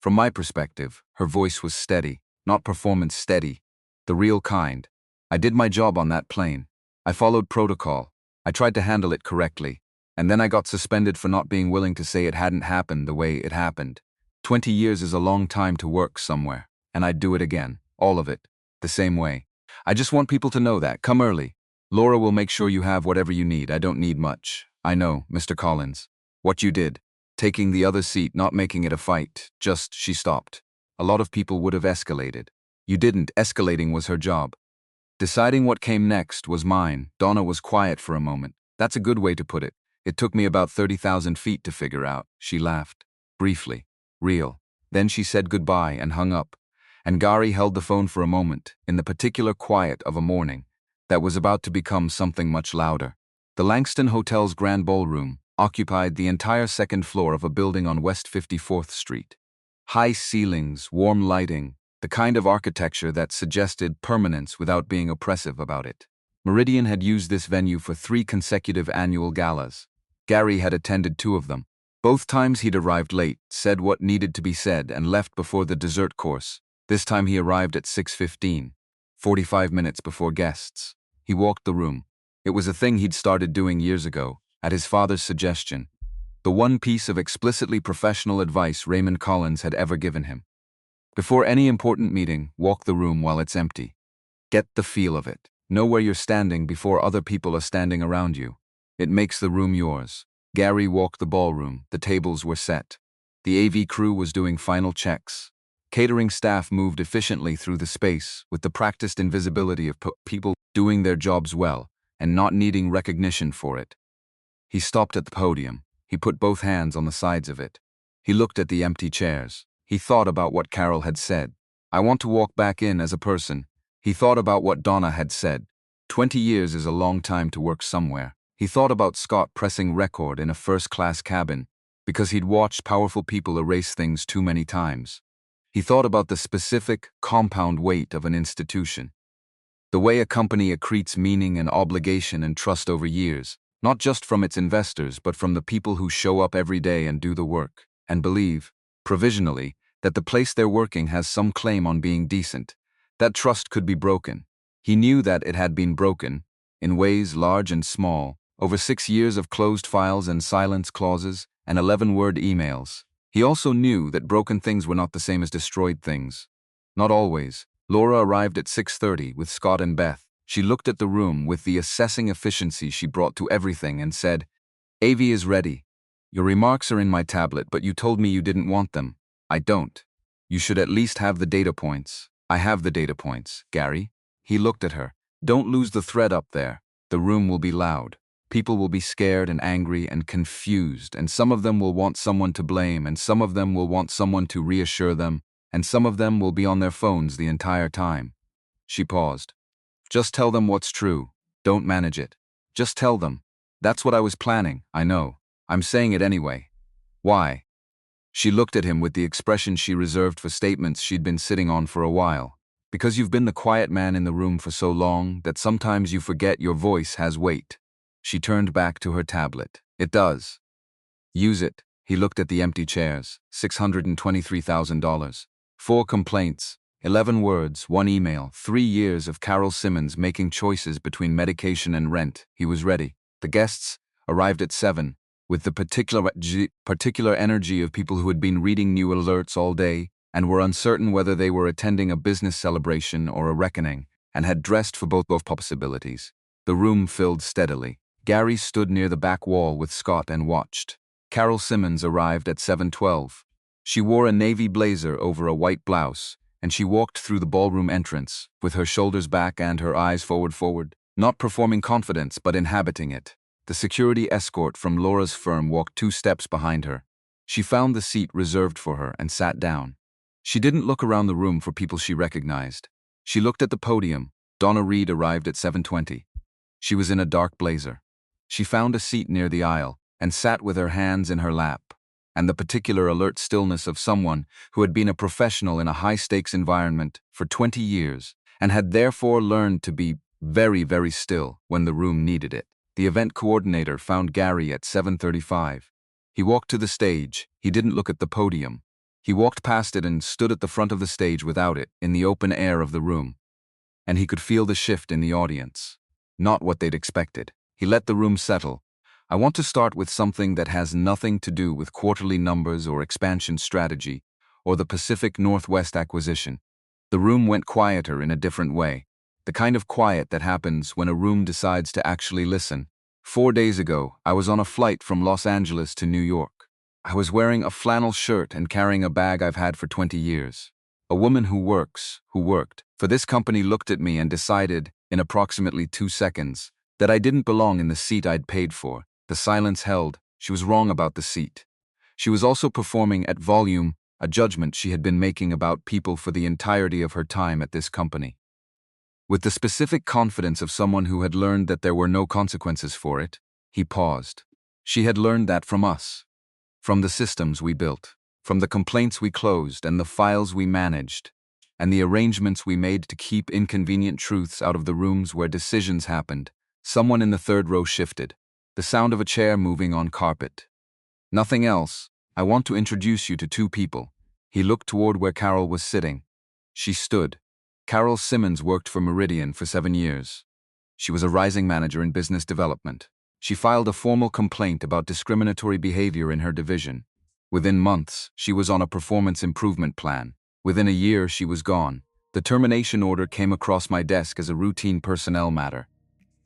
A: From my perspective, her voice was steady, not performance steady, the real kind. "I did my job on that plane. I followed protocol. I tried to handle it correctly. And then I got suspended for not being willing to say it hadn't happened the way it happened. 20 years is a long time to work somewhere, and I'd do it again, all of it, the same way. I just want people to know that. Come early. Laura will make sure you have whatever you need. I don't need much. I know, Mr. Collins. What you did. Taking the other seat, not making it a fight, just," she stopped. "A lot of people would have escalated. You didn't. Escalating was her job. Deciding what came next was mine." Donna was quiet for a moment. "That's a good way to put it. It took me about 30,000 feet to figure out." She laughed. Briefly. Real. Then she said goodbye and hung up. And Gary held the phone for a moment, in the particular quiet of a morning that was about to become something much louder. The Langston Hotel's Grand Ballroom occupied the entire second floor of a building on West 54th Street. High ceilings, warm lighting, the kind of architecture that suggested permanence without being oppressive about it. Meridian had used this venue for 3 consecutive annual galas. Gary had attended 2 of them. Both times he'd arrived late, said what needed to be said, and left before the dessert course. This time he arrived at 6:15, 45 minutes before guests. He walked the room. It was a thing he'd started doing years ago, at his father's suggestion. The one piece of explicitly professional advice Raymond Collins had ever given him. Before any important meeting, walk the room while it's empty. Get the feel of it. Know where you're standing before other people are standing around you. It makes the room yours. Gary walked the ballroom. The tables were set. The AV crew was doing final checks. Catering staff moved efficiently through the space with the practiced invisibility of people doing their jobs well and not needing recognition for it. He stopped at the podium. He put both hands on the sides of it. He looked at the empty chairs. He thought about what Carol had said. "I want to walk back in as a person." He thought about what Donna had said. 20 years is a long time to work somewhere. He thought about Scott pressing record in a first-class cabin because he'd watched powerful people erase things too many times. He thought about the specific, compound weight of an institution. The way a company accretes meaning and obligation and trust over years, not just from its investors but from the people who show up every day and do the work, and believe, provisionally, that the place they're working has some claim on being decent. That trust could be broken. He knew that it had been broken, in ways large and small, over 6 years of closed files and silence clauses and 11-word emails. He also knew that broken things were not the same as destroyed things. Not always. Laura arrived at 6:30 with Scott and Beth. She looked at the room with the assessing efficiency she brought to everything and said, "AV is ready. Your remarks are in my tablet, but you told me you didn't want them. I don't. You should at least have the data points." "I have the data points, Gary." He looked at her. "Don't lose the thread up there. The room will be loud. People will be scared and angry and confused, and some of them will want someone to blame, and some of them will want someone to reassure them, and some of them will be on their phones the entire time." She paused. "Just tell them what's true. Don't manage it. Just tell them. That's what I was planning, I know. I'm saying it anyway." "Why?" She looked at him with the expression she reserved for statements she'd been sitting on for a while. "Because you've been the quiet man in the room for so long that sometimes you forget your voice has weight." She turned back to her tablet. "It does. Use it." He looked at the empty chairs. $623,000. 4 complaints, 11 words, 1 email, 3 years of Carol Simmons making choices between medication and rent. He was ready. The guests arrived at 7. with the particular energy of people who had been reading new alerts all day and were uncertain whether they were attending a business celebration or a reckoning, and had dressed for both possibilities. The room filled steadily. Gary stood near the back wall with Scott and watched. Carol Simmons arrived at 7:12. She wore a navy blazer over a white blouse, and she walked through the ballroom entrance, with her shoulders back and her eyes forward, not performing confidence but inhabiting it. The security escort from Laura's firm walked 2 steps behind her. She found the seat reserved for her and sat down. She didn't look around the room for people she recognized. She looked at the podium. Donna Reed arrived at 7:20. She was in a dark blazer. She found a seat near the aisle and sat with her hands in her lap, and the particular alert stillness of someone who had been a professional in a high-stakes environment for 20 years and had therefore learned to be very still when the room needed it. The event coordinator found Gary at 7:35. He walked to the stage. He didn't look at the podium. He walked past it and stood at the front of the stage without it, in the open air of the room. And he could feel the shift in the audience. Not what they'd expected. He let the room settle. I want to start with something that has nothing to do with quarterly numbers or expansion strategy or the Pacific Northwest acquisition. The room went quieter in a different way. The kind of quiet that happens when a room decides to actually listen. 4 days ago, I was on a flight from Los Angeles to New York. I was wearing a flannel shirt and carrying a bag I've had for 20 years. A woman who worked for this company looked at me and decided, in approximately 2 seconds, that I didn't belong in the seat I'd paid for. The silence held. She was wrong about the seat. She was also performing at volume a judgment she had been making about people for the entirety of her time at this company. With the specific confidence of someone who had learned that there were no consequences for it, he paused. She had learned that from us. From the systems we built, from the complaints we closed and the files we managed, and the arrangements we made to keep inconvenient truths out of the rooms where decisions happened. Someone in the third row shifted, the sound of a chair moving on carpet. Nothing else. I want to introduce you to 2 people. He looked toward where Carol was sitting. She stood. Carol Simmons worked for Meridian for 7 years. She was a rising manager in business development. She filed a formal complaint about discriminatory behavior in her division. Within months, she was on a performance improvement plan. Within a year, she was gone. The termination order came across my desk as a routine personnel matter.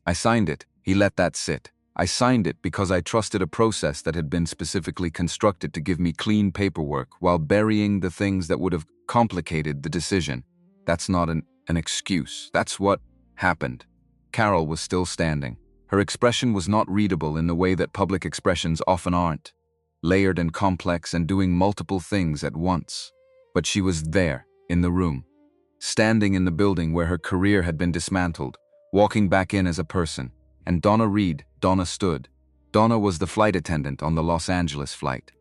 A: I signed it. He let that sit. I signed it because I trusted a process that had been specifically constructed to give me clean paperwork while burying the things that would have complicated the decision. That's not an excuse. That's what happened. Carol was still standing. Her expression was not readable in the way that public expressions often aren't, layered and complex and doing multiple things at once. But she was there, in the room, standing in the building where her career had been dismantled, walking back in as a person. And Donna stood. Donna was the flight attendant on the Los Angeles flight.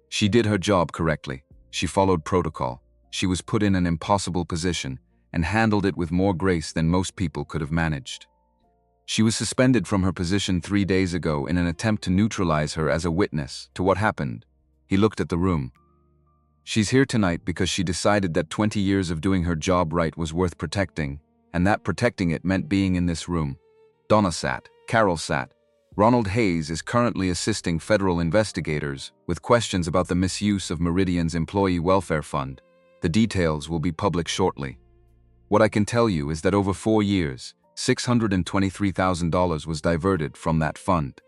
A: She did her job correctly. She followed protocol. She was put in an impossible position and handled it with more grace than most people could have managed. She was suspended from her position 3 days ago in an attempt to neutralize her as a witness to what happened. He looked at the room. She's here tonight because she decided that 20 years of doing her job right was worth protecting, and that protecting it meant being in this room. Donna sat. Carol sat. Ronald Hayes is currently assisting federal investigators with questions about the misuse of Meridian's employee welfare fund. The details will be public shortly. What I can tell you is that over 4 years, $623,000 was diverted from that fund.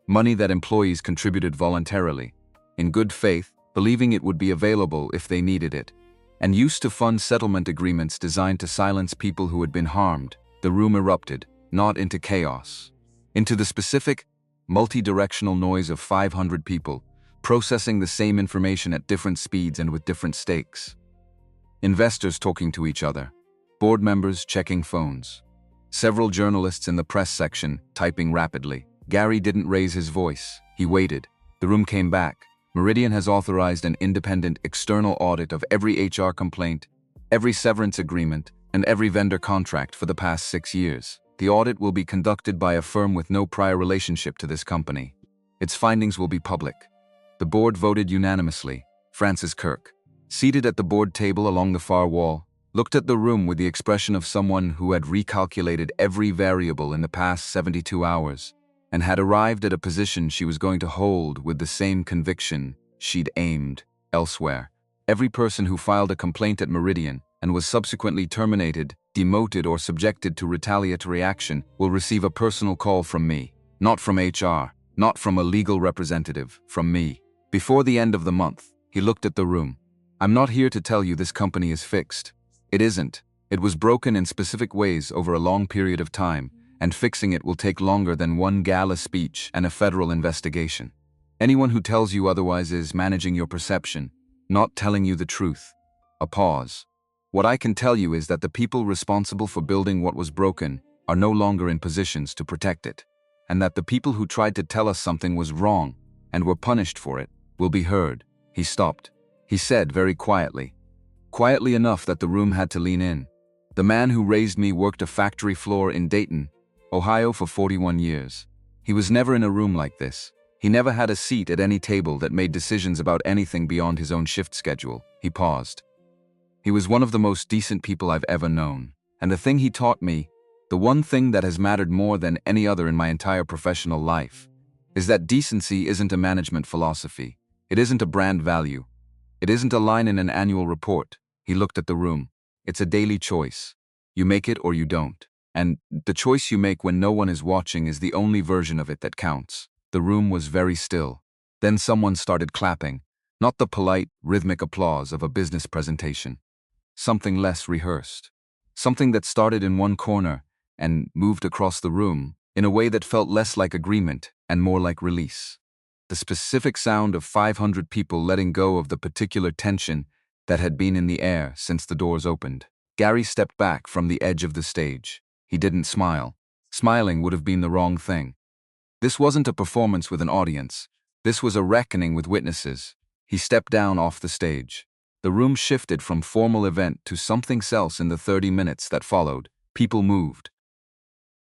A: Money that employees contributed voluntarily, in good faith, believing it would be available if they needed it, and used to fund settlement agreements designed to silence people who had been harmed. The room erupted, not into chaos, into the specific, multi-directional noise of 500 people, processing the same information at different speeds and with different stakes. Investors talking to each other, board members checking phones, several journalists in the press section typing rapidly. Gary didn't raise his voice. He waited. The room came back. Meridian has authorized an independent external audit of every HR complaint, every severance agreement, and every vendor contract for the past 6 years. The audit will be conducted by a firm with no prior relationship to this company. Its findings will be public. The board voted unanimously. Francis Kirk, seated at the board table along the far wall, looked at the room with the expression of someone who had recalculated every variable in the past 72 hours. and had arrived at a position she was going to hold with the same conviction she'd aimed elsewhere. Every person who filed a complaint at Meridian and was subsequently terminated, demoted, or subjected to retaliatory action will receive a personal call from me. Not from HR, not from a legal representative, from me. Before the end of the month, he looked at the room. I'm not here to tell you this company is fixed. It isn't. It was broken in specific ways over a long period of time, and fixing it will take longer than one gala speech and a federal investigation. Anyone who tells you otherwise is managing your perception, not telling you the truth. A pause. What I can tell you is that the people responsible for building what was broken are no longer in positions to protect it, and that the people who tried to tell us something was wrong and were punished for it will be heard. He stopped. He said very quietly enough that the room had to lean in. The man who raised me worked a factory floor in Dayton, Ohio for 41 years. He was never in a room like this. He never had a seat at any table that made decisions about anything beyond his own shift schedule. He paused. He was one of the most decent people I've ever known. And the thing he taught me, the one thing that has mattered more than any other in my entire professional life, is that decency isn't a management philosophy. It isn't a brand value. It isn't a line in an annual report. He looked at the room. It's a daily choice. You make it or you don't. And the choice you make when no one is watching is the only version of it that counts. The room was very still. Then someone started clapping, not the polite, rhythmic applause of a business presentation. Something less rehearsed. Something that started in one corner and moved across the room in a way that felt less like agreement and more like release. The specific sound of 500 people letting go of the particular tension that had been in the air since the doors opened. Gary stepped back from the edge of the stage. He didn't smile. Smiling would have been the wrong thing. This wasn't a performance with an audience. This was a reckoning with witnesses. He stepped down off the stage. The room shifted from formal event to something else in the 30 minutes that followed. People moved.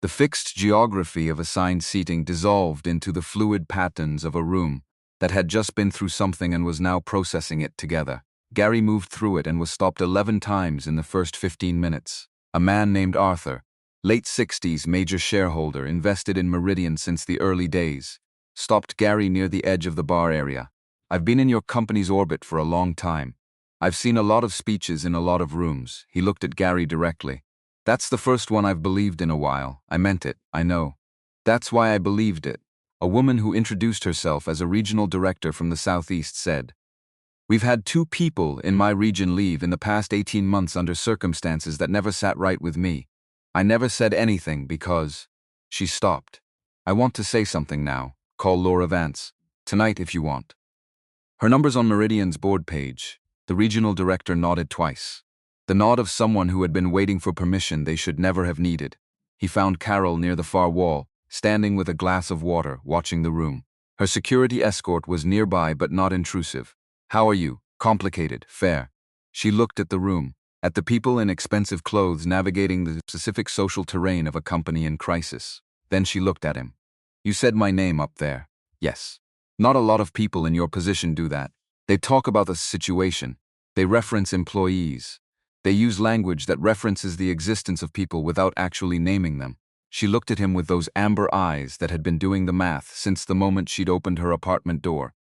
A: The fixed geography of assigned seating dissolved into the fluid patterns of a room that had just been through something and was now processing it together. Gary moved through it and was stopped 11 times in the first 15 minutes. A man named Arthur, late 60s major shareholder, invested in Meridian since the early days, stopped Gary near the edge of the bar area. I've been in your company's orbit for a long time. I've seen a lot of speeches in a lot of rooms. He looked at Gary directly. That's the first one I've believed in a while. I meant it, I know. That's why I believed it. A woman who introduced herself as a regional director from the Southeast said, "We've had 2 people in my region leave in the past 18 months under circumstances that never sat right with me. I never said anything because..." She stopped. "I want to say something now. Call Laura Vance. Tonight if you want." Her number's on Meridian's board page. The regional director nodded twice. The nod of someone who had been waiting for permission they should never have needed. He found Carol near the far wall, standing with a glass of water, watching the room. Her security escort was nearby but not intrusive. "How are you? Complicated, fair." She looked at the room, at the people in expensive clothes navigating the specific social terrain of a company in crisis. Then she looked at him. "You said my name up there." "Yes. Not a lot of people in your position do that. They talk about the situation. They reference employees. They use language that references the existence of people without actually naming them." She looked at him with those amber eyes that had been doing the math since the moment she'd opened her apartment door.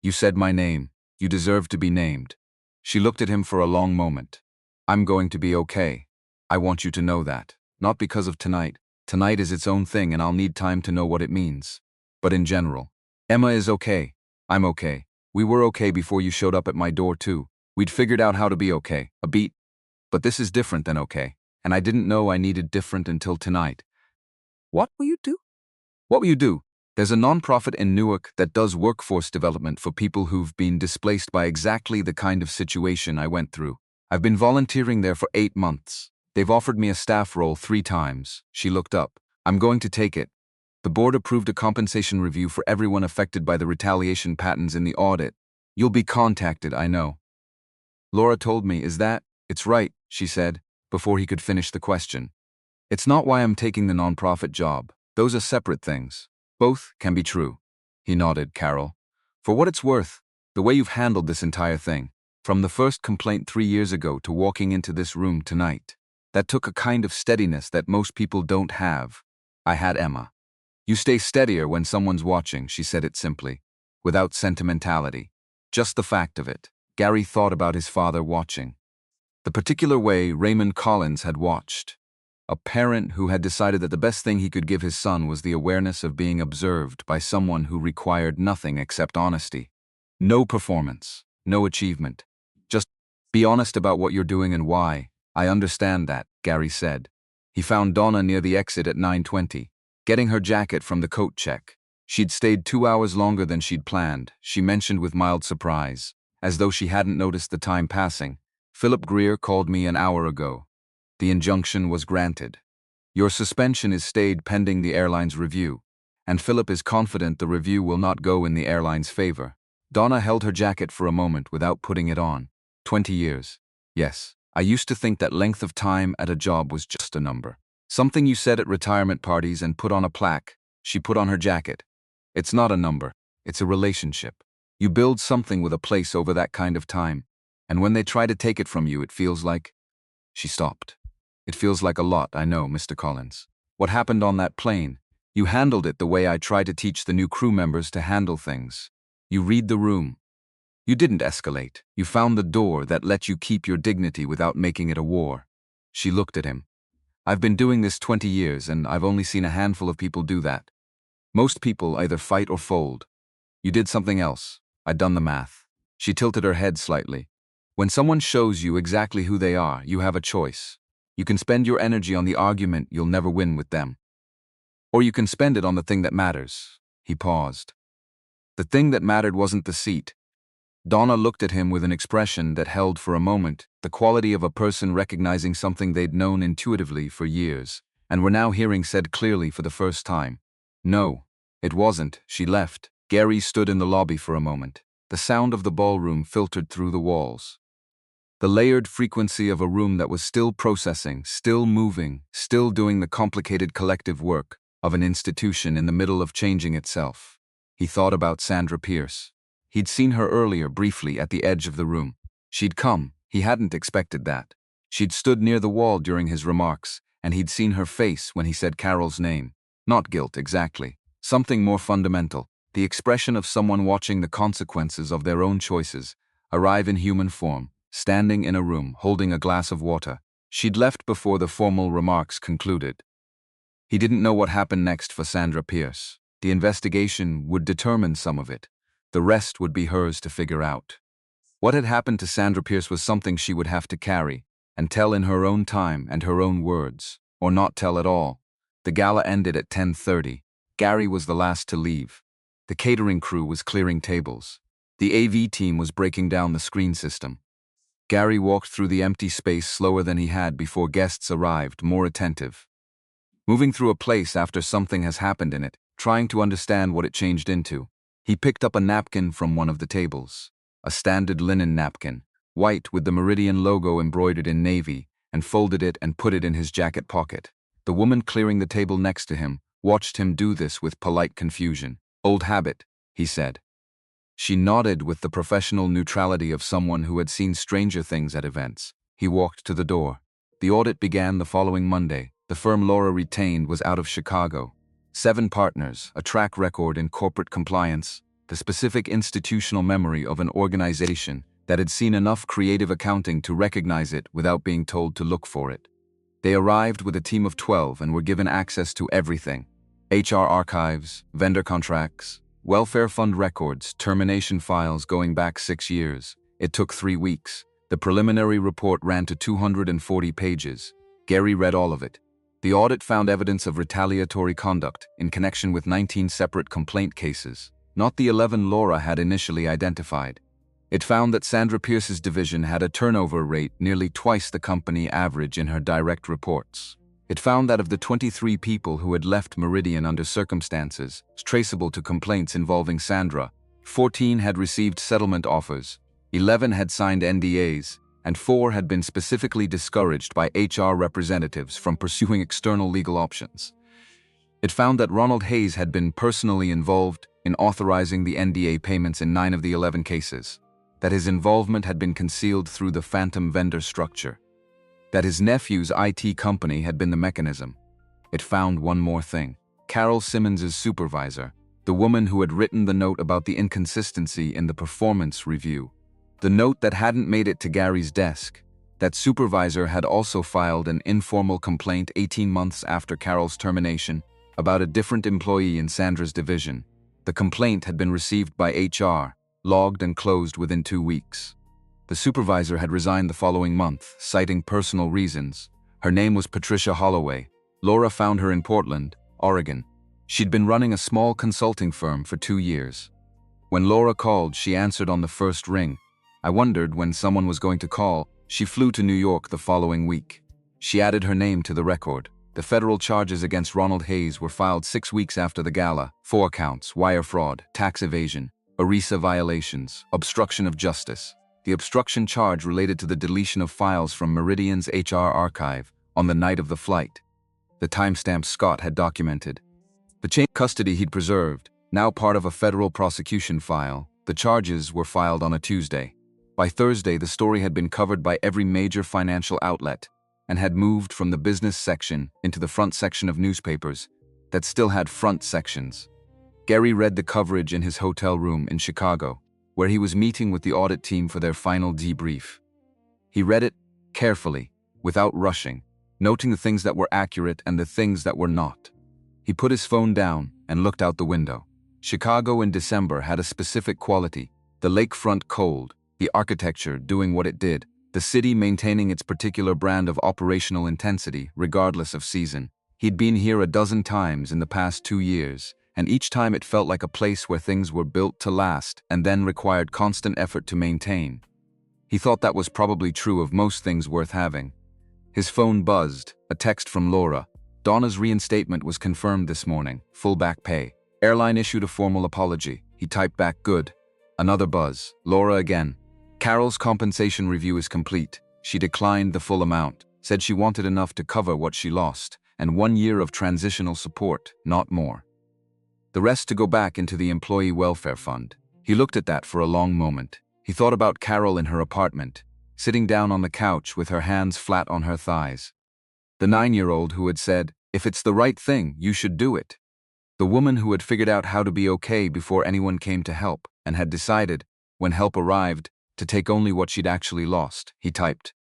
A: "You said my name. You deserve to be named." She looked at him for a long moment. "I'm going to be okay. I want you to know that. Not because of tonight. Tonight is its own thing and I'll need time to know what it means. But in general. Emma is okay. I'm okay. We were okay before you showed up at my door too. We'd figured out how to be okay. A beat. But this is different than okay. And I didn't know I needed different until tonight." "What will you do?" "What will you do? There's a nonprofit in Newark that does workforce development for people who've been displaced by exactly the kind of situation I went through. I've been volunteering there for 8 months. They've offered me a staff role 3 times. She looked up. "I'm going to take it. The board approved a compensation review for everyone affected by the retaliation patterns in the audit. You'll be contacted, I know." "Laura told me, is that..." "It's right," she said, before he could finish the question. "It's not why I'm taking the nonprofit job. Those are separate things. Both can be true." He nodded. "Carol, for what it's worth, the way you've handled this entire thing, from the first complaint 3 years ago to walking into this room tonight, that took a kind of steadiness that most people don't have. I had Emma. You stay steadier when someone's watching, she said it simply, without sentimentality. Just the fact of it. Gary thought about his father watching. The particular way Raymond Collins had watched. A parent who had decided that the best thing he could give his son was the awareness of being observed by someone who required nothing except honesty. No performance, no achievement. Just be honest about what you're doing and why. I understand that, Gary said. He found Donna near the exit at 9:20, getting her jacket from the coat check. She'd stayed 2 hours longer than she'd planned, she mentioned with mild surprise, as though she hadn't noticed the time passing. Philip Greer called me an hour ago. The injunction was granted. Your suspension is stayed pending the airline's review, and Philip is confident the review will not go in the airline's favor. Donna held her jacket for a moment without putting it on. 20 years. Yes, I used to think that length of time at a job was just a number. Something you said at retirement parties and put on a plaque. She put on her jacket. It's not a number, it's a relationship. You build something with a place over that kind of time, and when they try to take it from you, it feels like... She stopped. It feels like a lot, I know, Mr. Collins. What happened on that plane? You handled it the way I try to teach the new crew members to handle things. You read the room. You didn't escalate. You found the door that let you keep your dignity without making it a war. She looked at him. I've been doing this 20 years, and I've only seen a handful of people do that. Most people either fight or fold. You did something else. I'd done the math. She tilted her head slightly. When someone shows you exactly who they are, you have a choice. You can spend your energy on the argument you'll never win with them. Or you can spend it on the thing that matters. He paused. The thing that mattered wasn't the seat. Donna looked at him with an expression that held for a moment the quality of a person recognizing something they'd known intuitively for years, and were now hearing said clearly for the first time. No, it wasn't. She left. Gary stood in the lobby for a moment. The sound of the ballroom filtered through the walls. The layered frequency of a room that was still processing, still moving, still doing the complicated collective work of an institution in the middle of changing itself. He thought about Sandra Pierce. He'd seen her earlier briefly at the edge of the room. She'd come. He hadn't expected that. She'd stood near the wall during his remarks, and he'd seen her face when he said Carol's name. Not guilt, exactly. Something more fundamental. The expression of someone watching the consequences of their own choices arrive in human form, standing in a room, holding a glass of water. She'd left before the formal remarks concluded. He didn't know what happened next for Sandra Pierce. The investigation would determine some of it. The rest would be hers to figure out. What had happened to Sandra Pierce was something she would have to carry, and tell in her own time and her own words, or not tell at all. The gala ended at 10:30. Gary was the last to leave. The catering crew was clearing tables. The AV team was breaking down the screen system. Gary walked through the empty space slower than he had before guests arrived, more attentive. Moving through a place after something has happened in it, trying to understand what it changed into. He picked up a napkin from one of the tables. A standard linen napkin, white with the Meridian logo embroidered in navy, and folded it and put it in his jacket pocket. The woman clearing the table next to him watched him do this with polite confusion. Old habit, he said. She nodded with the professional neutrality of someone who had seen stranger things at events. He walked to the door. The audit began the following Monday. The firm Laura retained was out of Chicago. 7 partners, a track record in corporate compliance, the specific institutional memory of an organization that had seen enough creative accounting to recognize it without being told to look for it. They arrived with a team of 12 and were given access to everything. HR archives, vendor contracts, welfare fund records, termination files going back 6 years. It took 3 weeks. The preliminary report ran to 240 pages. Gary read all of it. The audit found evidence of retaliatory conduct in connection with 19 separate complaint cases, not the 11 Laura had initially identified. It found that Sandra Pierce's division had a turnover rate nearly twice the company average in her direct reports. It found that of the 23 people who had left Meridian under circumstances traceable to complaints involving Sandra, 14 had received settlement offers, 11 had signed NDAs, and 4 had been specifically discouraged by HR representatives from pursuing external legal options. It found that Ronald Hayes had been personally involved in authorizing the NDA payments in 9 of the 11 cases, that his involvement had been concealed through the phantom vendor structure, that his nephew's IT company had been the mechanism. It found one more thing. Carol Simmons's supervisor, the woman who had written the note about the inconsistency in the performance review. The note that hadn't made it to Gary's desk. That supervisor had also filed an informal complaint 18 months after Carol's termination about a different employee in Sandra's division. The complaint had been received by HR, logged and closed within 2 weeks. The supervisor had resigned the following month, citing personal reasons. Her name was Patricia Holloway. Laura found her in Portland, Oregon. She'd been running a small consulting firm for 2 years. When Laura called, she answered on the first ring. I wondered when someone was going to call. She flew to New York the following week. She added her name to the record. The federal charges against Ronald Hayes were filed 6 weeks after the gala. 4 counts: wire fraud, tax evasion, ERISA violations, obstruction of justice. The obstruction charge related to the deletion of files from Meridian's HR archive on the night of the flight. The timestamp Scott had documented. The chain of custody he'd preserved, now part of a federal prosecution file. The charges were filed on a Tuesday. By Thursday, the story had been covered by every major financial outlet and had moved from the business section into the front section of newspapers that still had front sections. Gary read the coverage in his hotel room in Chicago, where he was meeting with the audit team for their final debrief. He read it carefully, without rushing, noting the things that were accurate and the things that were not. He put his phone down and looked out the window. Chicago in December had a specific quality: the lakefront cold, the architecture doing what it did, the city maintaining its particular brand of operational intensity regardless of season. He'd been here a dozen times in the past 2 years, and each time it felt like a place where things were built to last and then required constant effort to maintain. He thought that was probably true of most things worth having. His phone buzzed, a text from Laura. Donna's reinstatement was confirmed this morning, full back pay. Airline issued a formal apology. He typed back, good. Another buzz. Laura again. Carol's compensation review is complete. She declined the full amount, said she wanted enough to cover what she lost, and 1 year of transitional support, not more. The rest to go back into the employee welfare fund. He looked at that for a long moment. He thought about Carol in her apartment, sitting down on the couch with her hands flat on her thighs. The 9-year-old who had said, if it's the right thing, you should do it. The woman who had figured out how to be okay before anyone came to help, and had decided, when help arrived, to take only what she'd actually lost. He typed.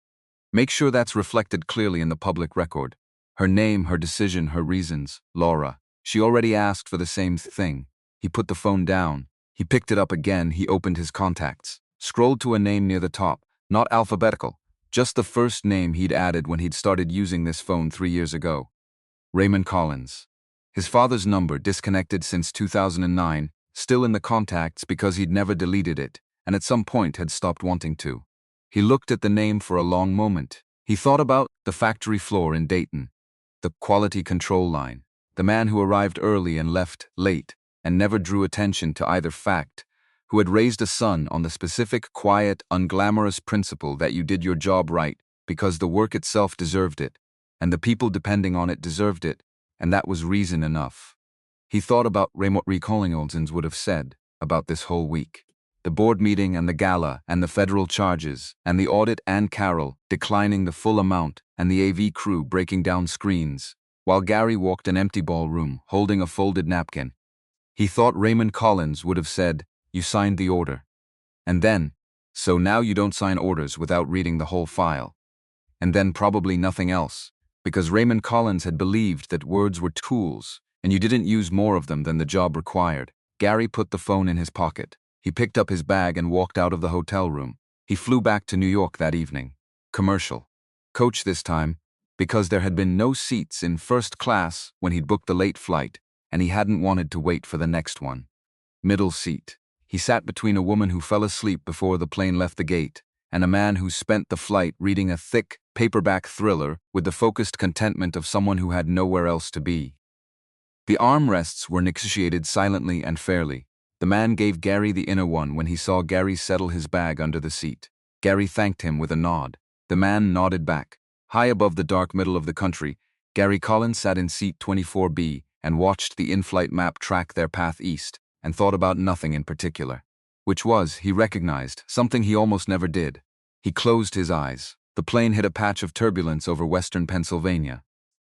A: Make sure that's reflected clearly in the public record. Her name, her decision, her reasons. Laura. She already asked for the same thing. He put the phone down. He picked it up again. He opened his contacts. Scrolled to a name near the top. Not alphabetical. Just the first name he'd added when he'd started using this phone 3 years ago. Raymond Collins. His father's number, disconnected since 2009, still in the contacts because he'd never deleted it, and at some point had stopped wanting to. He looked at the name for a long moment. He thought about the factory floor in Dayton, the quality control line, the man who arrived early and left late and never drew attention to either fact, who had raised a son on the specific, quiet, unglamorous principle that you did your job right because the work itself deserved it, and the people depending on it deserved it, and that was reason enough. He thought about what nguyenngoads would have said about this whole week. The board meeting and the gala and the federal charges and the audit and Carol declining the full amount and the AV crew breaking down screens, while Gary walked an empty ballroom holding a folded napkin. He thought Raymond Collins would have said, you signed the order. And then, so now you don't sign orders without reading the whole file. And then probably nothing else, because Raymond Collins had believed that words were tools and you didn't use more of them than the job required. Gary put the phone in his pocket. He picked up his bag and walked out of the hotel room. He flew back to New York that evening. Commercial. Coach this time, because there had been no seats in first class when he'd booked the late flight, and he hadn't wanted to wait for the next one. Middle seat. He sat between a woman who fell asleep before the plane left the gate, and a man who spent the flight reading a thick, paperback thriller with the focused contentment of someone who had nowhere else to be. The armrests were negotiated silently and fairly. The man gave Gary the inner one when he saw Gary settle his bag under the seat. Gary thanked him with a nod. The man nodded back. High above the dark middle of the country, Gary Collins sat in seat 24B and watched the in-flight map track their path east and thought about nothing in particular. Which was, he recognized, something he almost never did. He closed his eyes. The plane hit a patch of turbulence over western Pennsylvania.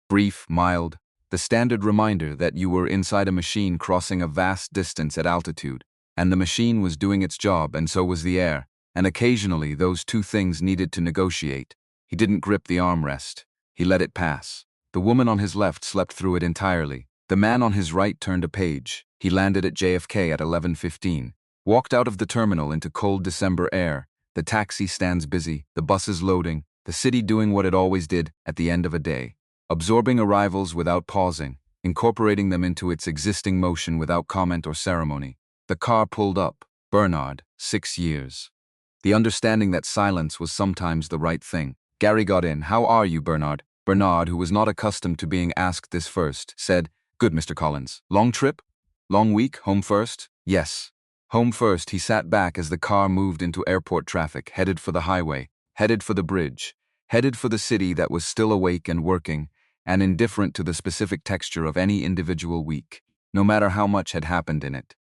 A: Brief, mild, The standard reminder that you were inside a machine crossing a vast distance at altitude, and the machine was doing its job and so was the air, and occasionally those two things needed to negotiate. He didn't grip the armrest. He let it pass. The woman on his left slept through it entirely. The man on his right turned a page. He landed at JFK at 11:15. Walked out of the terminal into cold December air. The taxi stands busy, the buses loading, the city doing what it always did at the end of a day. Absorbing arrivals without pausing, incorporating them into its existing motion without comment or ceremony. The car pulled up. Bernard, 6 years. The understanding that silence was sometimes the right thing. Gary got in. "How are you, Bernard?" Bernard, who was not accustomed to being asked this first, said, "Good, Mr. Collins. Long trip? Long week? Home first?" "Yes." Home first. He sat back as the car moved into airport traffic, headed for the highway, headed for the bridge, headed for the city that was still awake and working, and indifferent to the specific texture of any individual week, no matter how much had happened in it.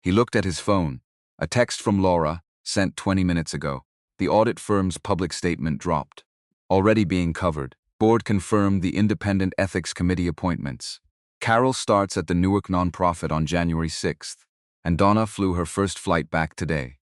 A: He looked at his phone. A text from Laura, sent 20 minutes ago. The audit firm's public statement dropped. Already being covered. Board confirmed the Independent Ethics Committee appointments. Carol starts at the Newark nonprofit on January 6th, and Donna flew her first flight back today.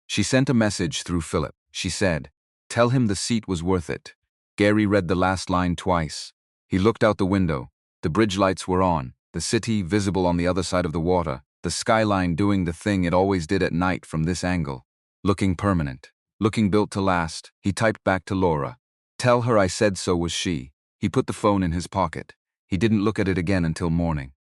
A: She sent a message through Philip. She said, "Tell him the seat was worth it." Gary read the last line twice. He looked out the window. The bridge lights were on, the city visible on the other side of the water, the skyline doing the thing it always did at night from this angle. Looking permanent. Looking built to last. He typed back to Laura. "Tell her I said so," was she. He put the phone in his pocket. He didn't look at it again until morning.